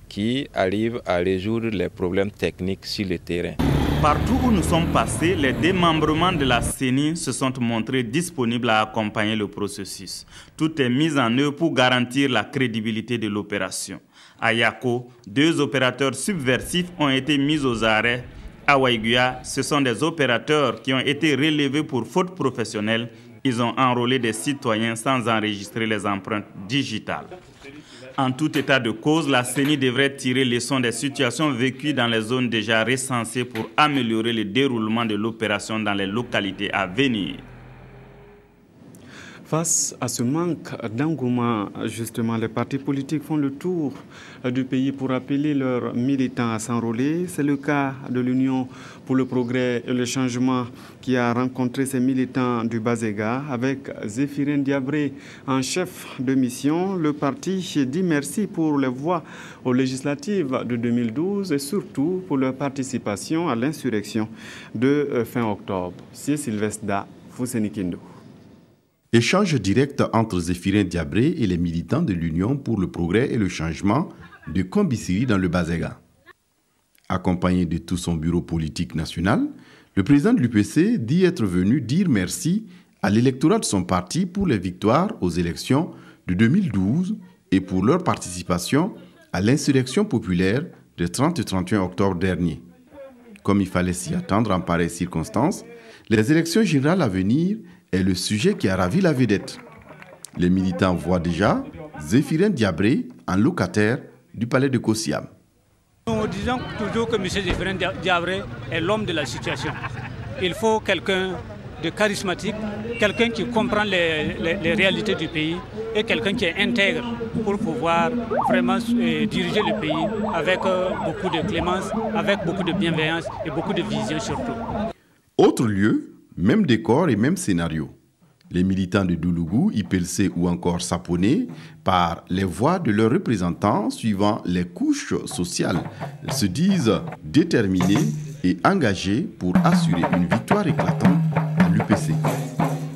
qui arrivent à résoudre les problèmes techniques sur le terrain. Partout où nous sommes passés, les démembrements de la CENI se sont montrés disponibles à accompagner le processus. Tout est mis en œuvre pour garantir la crédibilité de l'opération. À Yako, 2 opérateurs subversifs ont été mis aux arrêts. À Waiguya, ce sont des opérateurs qui ont été relevés pour faute professionnelle. Ils ont enrôlé des citoyens sans enregistrer les empreintes digitales. En tout état de cause, la CENI devrait tirer leçon des situations vécues dans les zones déjà recensées pour améliorer le déroulement de l'opération dans les localités à venir. Face à ce manque d'engouement, justement, les partis politiques font le tour du pays pour appeler leurs militants à s'enrôler. C'est le cas de l'Union pour le progrès et le changement qui a rencontré ses militants du Bazega avec Zéphirin Diabré en chef de mission. Le parti dit merci pour les voix aux législatives de 2012 et surtout pour leur participation à l'insurrection de fin octobre. C'est Sylvestre Da Foussenikindo. Échange direct entre Zéphirin Diabré et les militants de l'Union pour le progrès et le changement de Kombisiri dans le Bazega. Accompagné de tout son bureau politique national, le président de l'UPC dit être venu dire merci à l'électorat de son parti pour les victoires aux élections de 2012 et pour leur participation à l'insurrection populaire de 30 et 31 octobre dernier. Comme il fallait s'y attendre en pareille circonstance, les élections générales à venir est le sujet qui a ravi la vedette. Les militants voient déjà Zéphirin Diabré en locataire du palais de Kossiam. Nous disons toujours que M. Zéphirin Diabré est l'homme de la situation. Il faut quelqu'un de charismatique, quelqu'un qui comprend les réalités du pays et quelqu'un qui est intègre pour pouvoir vraiment diriger le pays avec beaucoup de clémence, avec beaucoup de bienveillance et beaucoup de vision surtout. Autre lieu, même décor et même scénario. Les militants de Doulougou, IPLC ou encore Saponé, par les voix de leurs représentants suivant les couches sociales, se disent déterminés et engagés pour assurer une victoire éclatante à l'UPC.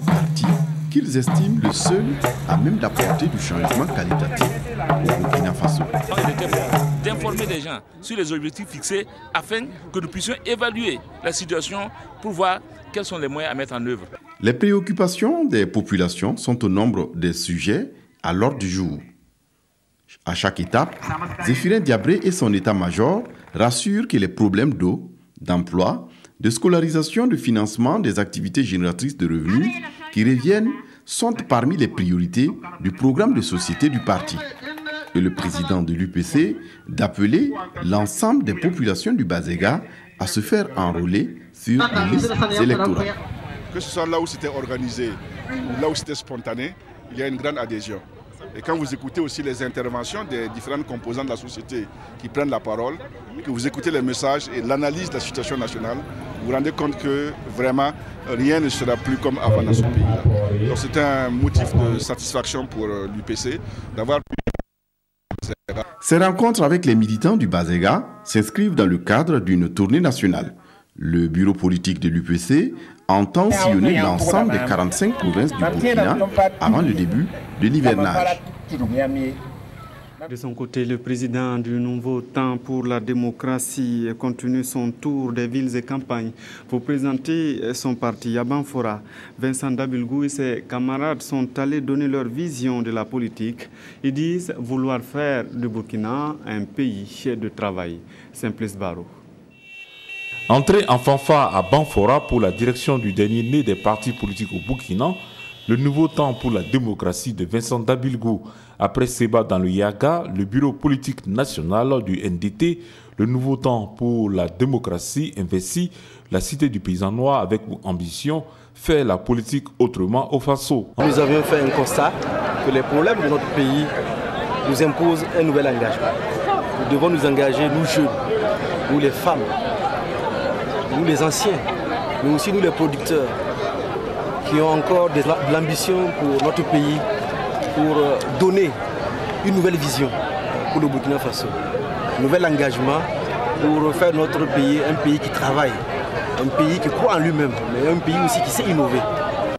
Parti qu'ils estiment le seul à même d'apporter du changement qualitatif au Burkina Faso. Il était bon d'informer les gens sur les objectifs fixés afin que nous puissions évaluer la situation pour voir quels sont les moyens à mettre en œuvre. Les préoccupations des populations sont au nombre des sujets à l'ordre du jour. À chaque étape, Zéphirin Diabré et son état-major rassurent que les problèmes d'eau, d'emploi, de scolarisation, de financement des activités génératrices de revenus qui reviennent sont parmi les priorités du programme de société du parti. Et le président de l'UPC d'appeler l'ensemble des populations du Bazega à se faire enrôler sur les listes électorales. Que ce soit là où c'était organisé ou là où c'était spontané, il y a une grande adhésion. Et quand vous écoutez aussi les interventions des différentes composantes de la société qui prennent la parole, que vous écoutez les messages et l'analyse de la situation nationale, vous vous rendez compte que vraiment rien ne sera plus comme avant dans ce pays-là. Donc c'est un motif de satisfaction pour l'UPC d'avoir pu... Ces rencontres avec les militants du Bazega s'inscrivent dans le cadre d'une tournée nationale. Le bureau politique de l'UPC entend sillonner l'ensemble des 45 provinces du Burkina avant le début de l'hivernage. De son côté, le président du Nouveau Temps pour la démocratie continue son tour des villes et campagnes pour présenter son parti à Banfora. Vincent Dabilgou et ses camarades sont allés donner leur vision de la politique. Ils disent vouloir faire du Burkina un pays de travail. Simplice Barreau. Entrée en fanfare à Banfora pour la direction du dernier né des partis politiques au Burkina, le Nouveau Temps pour la démocratie de Vincent Dabilgou. Après Seba dans le Yaga, le bureau politique national du NDT, le Nouveau Temps pour la démocratie investit la cité du paysan noir avec ambition, faire la politique autrement au Faso. Nous avions fait un constat que les problèmes de notre pays nous imposent un nouvel engagement. nous devons nous engager, nous jeunes, nous les femmes, nous les anciens, mais aussi nous les producteurs, qui ont encore de l'ambition pour notre pays, pour donner une nouvelle vision pour le Burkina Faso, un nouvel engagement pour faire notre pays un pays qui travaille, un pays qui croit en lui-même, mais un pays aussi qui sait innover.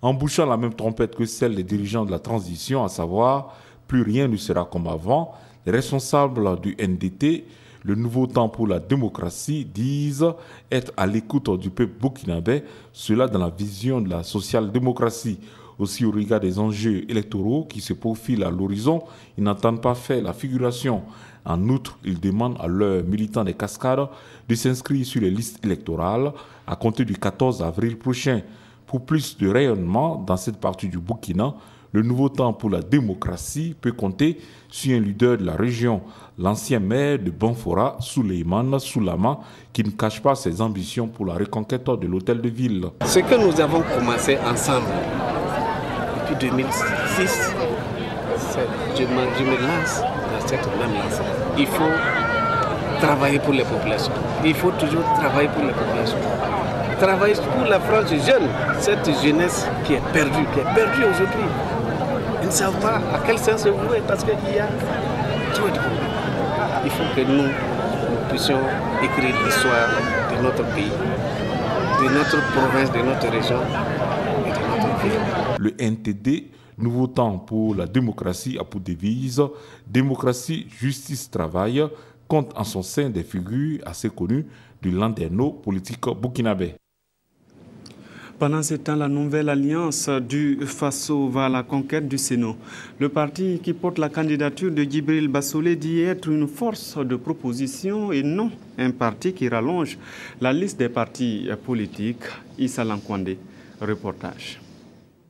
En bouchant la même trompette que celle des dirigeants de la transition, à savoir plus rien ne sera comme avant, les responsables du NDT, le nouveau temps pour la démocratie, disent être à l'écoute du peuple burkinabé, cela dans la vision de la social-démocratie. Aussi au regard des enjeux électoraux qui se profilent à l'horizon, ils n'entendent pas faire la figuration. En outre, ils demandent à leurs militants des cascades de s'inscrire sur les listes électorales à compter du 14 avril prochain. Pour plus de rayonnement dans cette partie du Burkina, le nouveau temps pour la démocratie peut compter sur un leader de la région, l'ancien maire de Banfora, Souleymane Soulama, qui ne cache pas ses ambitions pour la reconquête de l'hôtel de ville. Ce que nous avons commencé ensemble depuis 2006, je me lance dans cette même lancée. Il faut travailler pour les populations. Il faut toujours travailler pour les populations. Travailler pour la France jeune, cette jeunesse qui est perdue aujourd'hui. Ils ne savent pas à quel sens se vouer parce qu'il y a trop de problèmes. Il faut que nous puissions écrire l'histoire de notre pays, de notre province, de notre région et de notre ville. Le NTD, Nouveau temps pour la démocratie, a pour devise démocratie, justice, travail, compte en son sein des figures assez connues du landerneau politique burkinabé. Pendant ce temps, la nouvelle alliance du Faso va à la conquête du Sénat. Le parti qui porte la candidature de Djibril Bassolé dit être une force de proposition et non un parti qui rallonge la liste des partis politiques. Issa Lankwande, reportage.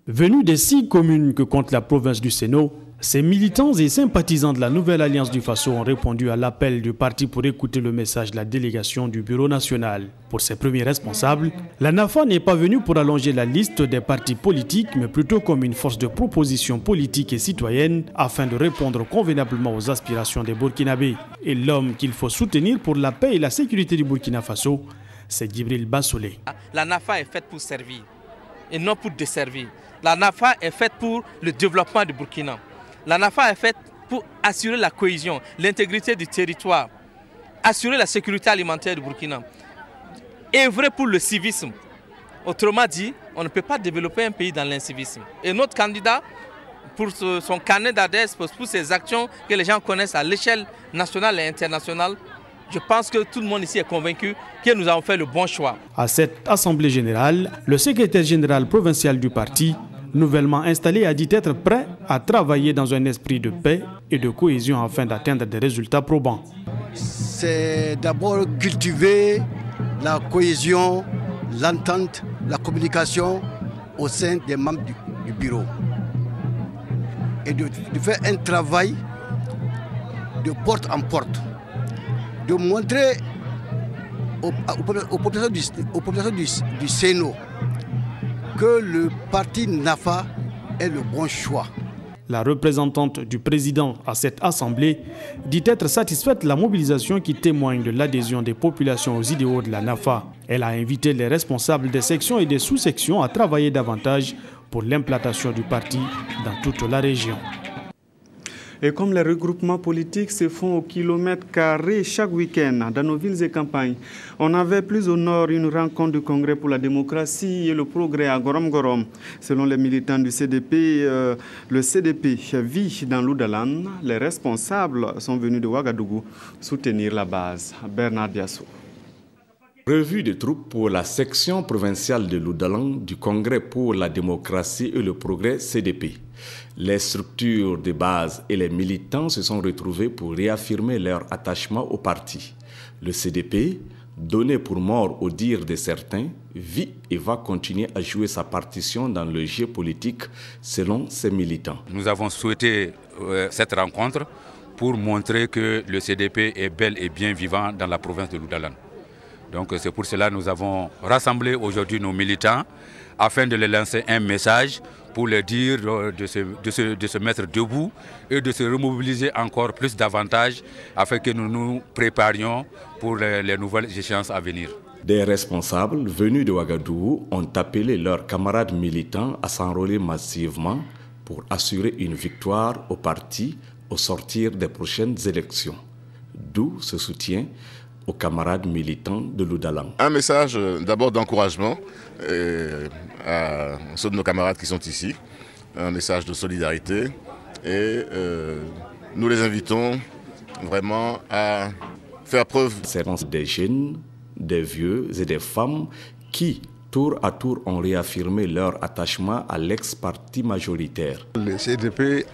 Venus des 6 communes que compte la province du Sénat, ces militants et sympathisants de la nouvelle alliance du Faso ont répondu à l'appel du parti pour écouter le message de la délégation du bureau national. Pour ses premiers responsables, la NAFA n'est pas venue pour allonger la liste des partis politiques, mais plutôt comme une force de proposition politique et citoyenne afin de répondre convenablement aux aspirations des Burkinabés. Et l'homme qu'il faut soutenir pour la paix et la sécurité du Burkina Faso, c'est Djibril Bassolé. La NAFA est faite pour servir et non pour desservir. La NAFA est faite pour le développement du Burkina. La NAFA est faite pour assurer la cohésion, l'intégrité du territoire, assurer la sécurité alimentaire du Burkina, œuvrer pour le civisme. Autrement dit, on ne peut pas développer un pays dans l'incivisme. Et notre candidat, pour son carnet d'adresse, pour ses actions que les gens connaissent à l'échelle nationale et internationale, je pense que tout le monde ici est convaincu que nous avons fait le bon choix. À cette assemblée générale, le secrétaire général provincial du parti, nouvellement installé, a dit être prêt à travailler dans un esprit de paix et de cohésion afin d'atteindre des résultats probants. C'est d'abord cultiver la cohésion, l'entente, la communication au sein des membres du bureau. Et de faire un travail de porte en porte, de montrer aux populations du Sénat que le parti NAFA est le bon choix. La représentante du président à cette assemblée dit être satisfaite de la mobilisation qui témoigne de l'adhésion des populations aux idéaux de la NAFA. Elle a invité les responsables des sections et des sous-sections à travailler davantage pour l'implantation du parti dans toute la région. Et comme les regroupements politiques se font au kilomètre carré chaque week-end dans nos villes et campagnes, on avait plus au nord une rencontre du Congrès pour la démocratie et le progrès à Gorom Gorom. Selon les militants du CDP, le CDP vit dans l'Oudalan. Les responsables sont venus de Ouagadougou soutenir la base. Bernard Diasso. Revue de troupes pour la section provinciale de l'Oudalan du Congrès pour la démocratie et le progrès CDP. Les structures de base et les militants se sont retrouvés pour réaffirmer leur attachement au parti. Le CDP, donné pour mort au dire de certains, vit et va continuer à jouer sa partition dans le jeu politique selon ses militants. Nous avons souhaité cette rencontre pour montrer que le CDP est bel et bien vivant dans la province de l'Oudalan. Donc c'est pour cela que nous avons rassemblé aujourd'hui nos militants afin de leur lancer un message pour leur dire de se mettre debout et de se remobiliser encore plus davantage afin que nous nous préparions pour les nouvelles échéances à venir. Des responsables venus de Ouagadougou ont appelé leurs camarades militants à s'enrôler massivement pour assurer une victoire au parti au sortir des prochaines élections. D'où ce soutien aux camarades militants de l'Oudalang. Un message d'abord d'encouragement à ceux de nos camarades qui sont ici, un message de solidarité et nous les invitons vraiment à faire preuve. C'est des jeunes, des vieux et des femmes qui, tour à tour, ont réaffirmé leur attachement à l'ex-parti majoritaire. Le CDP,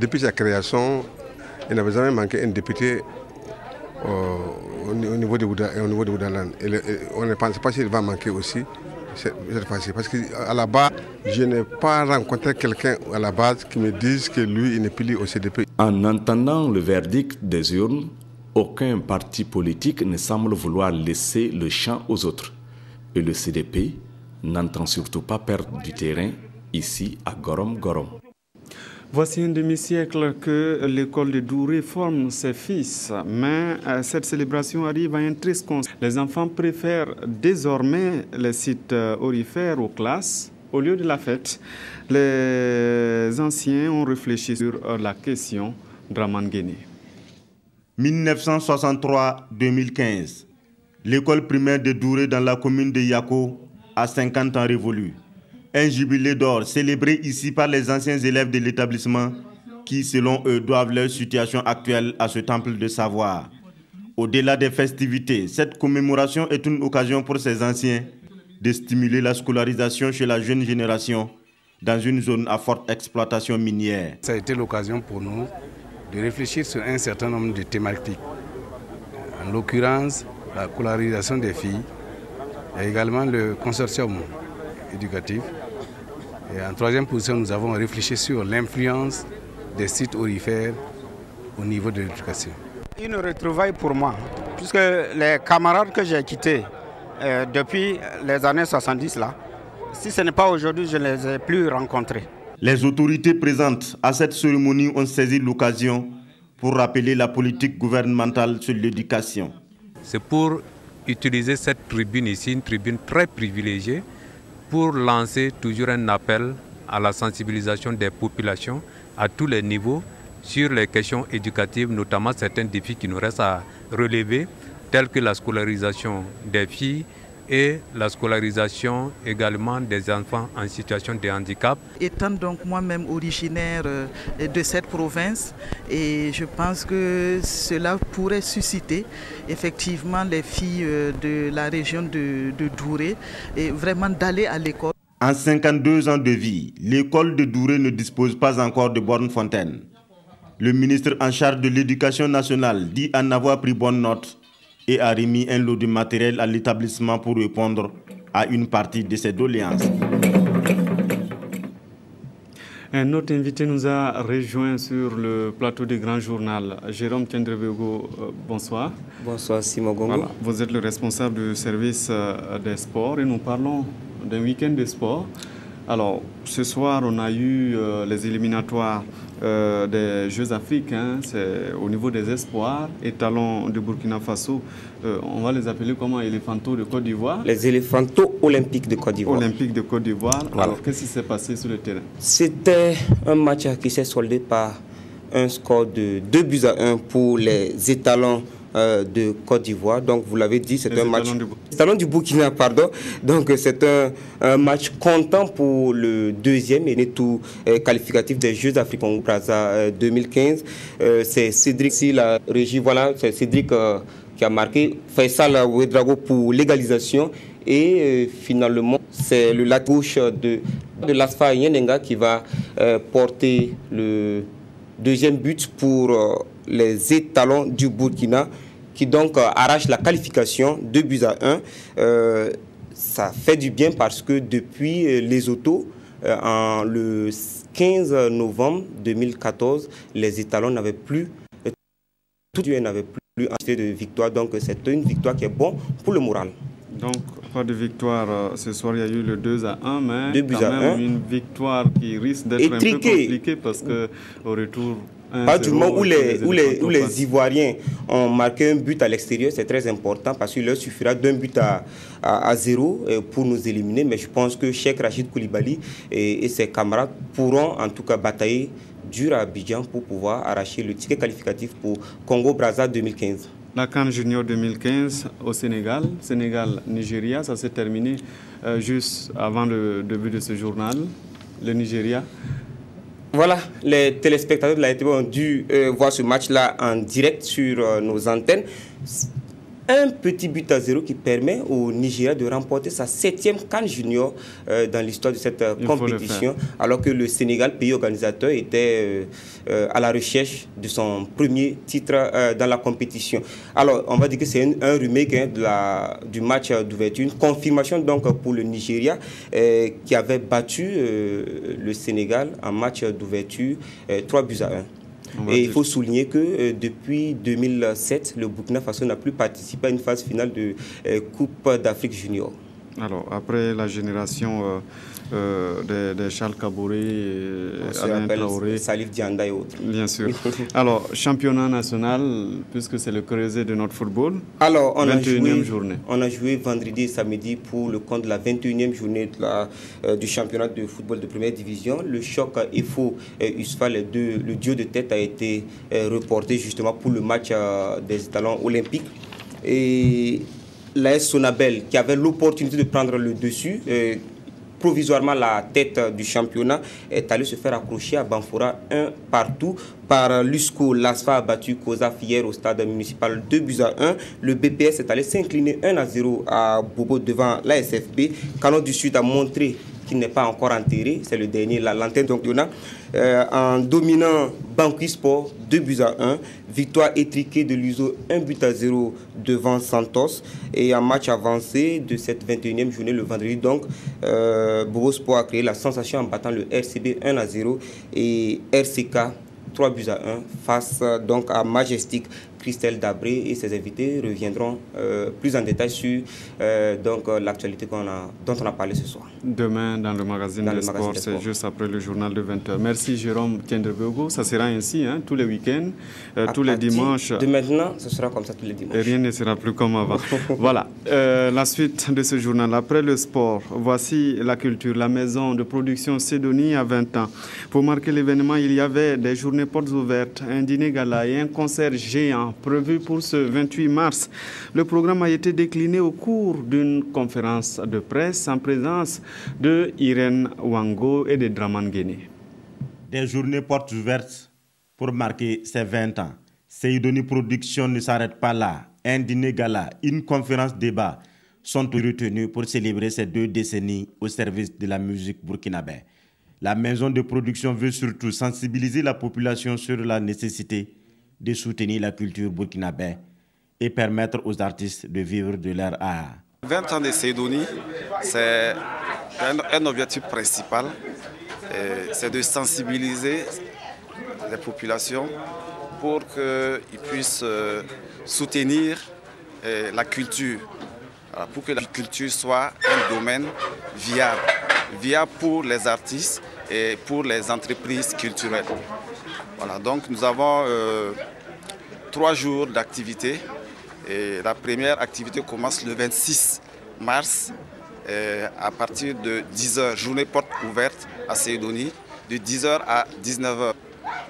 depuis sa création, il n'avait jamais manqué un député au niveau de Oudalang. On ne pense pas s'il va manquer aussi cette fois-ci. Parce qu'à la base, je n'ai pas rencontré quelqu'un à la base qui me dise que lui, il n'est plus au CDP. En entendant le verdict des urnes, aucun parti politique ne semble vouloir laisser le champ aux autres. Et le CDP n'entend surtout pas perdre du terrain ici à Gorom-Gorom. Voici un demi-siècle que l'école de Douré forme ses fils, mais cette célébration arrive à un triste constat. Les enfants préfèrent désormais les sites aurifères aux classes au lieu de la fête. Les anciens ont réfléchi sur la question. Draman Guéné. 1963-2015, l'école primaire de Douré dans la commune de Yako a 50 ans révolu. Un jubilé d'or célébré ici par les anciens élèves de l'établissement qui, selon eux, doivent leur situation actuelle à ce temple de savoir. Au-delà des festivités, cette commémoration est une occasion pour ces anciens de stimuler la scolarisation chez la jeune génération dans une zone à forte exploitation minière. Ça a été l'occasion pour nous de réfléchir sur un certain nombre de thématiques. En l'occurrence, la scolarisation des filles et également le consortium éducatif. Et en troisième position, nous avons réfléchi sur l'influence des sites aurifères au niveau de l'éducation. Une retrouvaille pour moi, puisque les camarades que j'ai quittés depuis les années 70, là, si ce n'est pas aujourd'hui, je ne les ai plus rencontrés. Les autorités présentes à cette cérémonie ont saisi l'occasion pour rappeler la politique gouvernementale sur l'éducation. C'est pour utiliser cette tribune ici, une tribune très privilégiée, pour lancer toujours un appel à la sensibilisation des populations à tous les niveaux sur les questions éducatives, notamment certains défis qui nous restent à relever, tels que la scolarisation des filles et la scolarisation également des enfants en situation de handicap. Étant donc moi-même originaire de cette province, et je pense que cela pourrait susciter effectivement les filles de la région de Douré et vraiment d'aller à l'école. En 52 ans de vie, l'école de Douré ne dispose pas encore de borne fontaine. Le ministre en charge de l'éducation nationale dit en avoir pris bonne note et a remis un lot de matériel à l'établissement pour répondre à une partie de ses doléances. Un autre invité nous a rejoint sur le plateau du Grand Journal. Jérôme Tendrevego, bonsoir. Bonsoir Simon Gongo. Voilà, vous êtes le responsable du service des sports et nous parlons d'un week-end de sport. Alors, ce soir, on a eu les éliminatoires des Jeux africains, c'est au niveau des espoirs, étalons de Burkina Faso, on va les appeler comment, éléphantos de Côte d'Ivoire? Les éléphantos olympiques de Côte d'Ivoire. Olympiques de Côte d'Ivoire. Voilà. Alors, qu'est-ce qui s'est passé sur le terrain? C'était un match qui s'est soldé par un score de 2-1 pour les étalons de Côte d'Ivoire. Donc, vous l'avez dit, c'est un match... Étalons du Burkina, pardon. Donc, c'est un match comptant pour le deuxième et tout qualificatif des Jeux africains Brazza 2015. C'est Cédric, si la régie, voilà, c'est Cédric qui a marqué. Faisal Ouedraogo pour l'égalisation. Et finalement, c'est le lac gauche de l'Asfa Yenenga qui va porter le deuxième but pour les étalons du Burkina, qui donc arrache la qualification 2-1. Ça fait du bien parce que depuis les autos, le 15 novembre 2014, les étalons n'avaient plus Tout le monde n'avait plus envie de victoire, donc c'est une victoire qui est bonne pour le moral. Donc, pas de victoire ce soir, il y a eu le 2-1, mais 2 buts quand à même 1. une victoire qui risque d'être un peu compliquée parce qu'au retour... Pas du moment où les Ivoiriens ont marqué un but à l'extérieur, c'est très important parce qu'il leur suffira d'un but à 0 pour nous éliminer. Mais je pense que Cheikh Rachid Koulibaly et ses camarades pourront en tout cas batailler dur à Abidjan pour pouvoir arracher le ticket qualificatif pour Congo-Brazza 2015. La CAN Junior 2015 au Sénégal, Sénégal-Nigeria, ça s'est terminé juste avant le début de ce journal. Le Nigeria. Voilà, les téléspectateurs de la RTB ont dû voir ce match-là en direct sur nos antennes. Un petit but à 0 qui permet au Nigeria de remporter sa 7e CAN Junior dans l'histoire de cette compétition, alors que le Sénégal, pays organisateur, était à la recherche de son premier titre dans la compétition. Alors, on va dire que c'est un remake du match d'ouverture, une confirmation donc pour le Nigeria qui avait battu le Sénégal en match d'ouverture 3-1. Et il faut souligner que depuis 2007, le Burkina Faso n'a plus participé à une phase finale de Coupe d'Afrique Junior. Alors, après la génération de Charles Kabouré, Alain Traoré, Salif Dianda et autres. Bien sûr. Alors, championnat national, puisque c'est le creuset de notre football. Alors, on 21e journée. On a joué vendredi et samedi pour le compte de la 21e journée du championnat de football de première division. Le choc EFO-USFA, le duo de tête a été reporté justement pour le match des étalons olympiques. Et l'AS Sonabel, qui avait l'opportunité de prendre le dessus, provisoirement la tête du championnat, est allé se faire accrocher à Banfora 1-1 par l'USCO. L'ASFA a battu COSAF hier au stade municipal 2-1. Le BPS est allé s'incliner 1-0 à Bobo devant la SFB. Canon du Sud a montré qu'il n'est pas encore enterré, c'est le dernier, la lanterne donc en dominant Banqui Sport 2-1, victoire étriquée de l'USO 1-0 devant Santos, et en match avancé de cette 21e journée le vendredi donc Bobo Sport a créé la sensation en battant le RCB 1-0 et RCK 3-1 face donc à Majestic. Christelle Dabré et ses invités reviendront plus en détail sur l'actualité dont on a parlé ce soir. Demain, dans le magazine des sports, c'est juste après le journal de 20h. Merci Jérôme Tiendrebego. Ça sera ainsi tous les week-ends, tous les dimanches. De maintenant, ce sera comme ça tous les dimanches. Et rien ne sera plus comme avant. Voilà, la suite de ce journal. Après le sport, voici la culture. La maison de production Cédonie a 20 ans. Pour marquer l'événement, il y avait des journées portes ouvertes, un dîner gala et un concert géant prévu pour ce 28 mars. Le programme a été décliné au cours d'une conférence de presse en présence de Irène Wango et de Draman Guéné. Des journées portes ouvertes pour marquer ses 20 ans. Cédonie Production ne s'arrête pas là. Un dîner gala, une conférence débat sont retenus pour célébrer ces 2 décennies au service de la musique burkinabé. La maison de production veut surtout sensibiliser la population sur la nécessité de soutenir la culture burkinabé et permettre aux artistes de vivre de leur art. 20 ans de Cédonie, c'est un objectif principal, c'est de sensibiliser les populations pour qu'ils puissent soutenir la culture, pour que la culture soit un domaine viable pour les artistes et pour les entreprises culturelles. Voilà, donc nous avons 3 jours d'activité. Et la première activité commence le 26 mars à partir de 10h, journée porte ouverte à Cédonie, de 10h à 19h.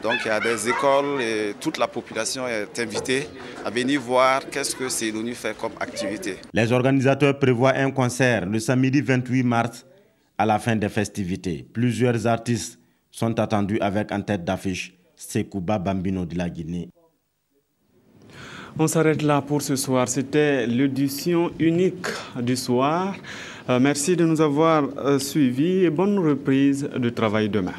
Donc il y a des écoles et toute la population est invitée à venir voir qu'est-ce que Cédonie fait comme activité. Les organisateurs prévoient un concert le samedi 28 mars à la fin des festivités. Plusieurs artistes sont attendus avec en tête d'affiche Sekouba Bambino de la Guinée. On s'arrête là pour ce soir. C'était l'édition unique du soir. Merci de nous avoir suivis et bonne reprise de travail demain.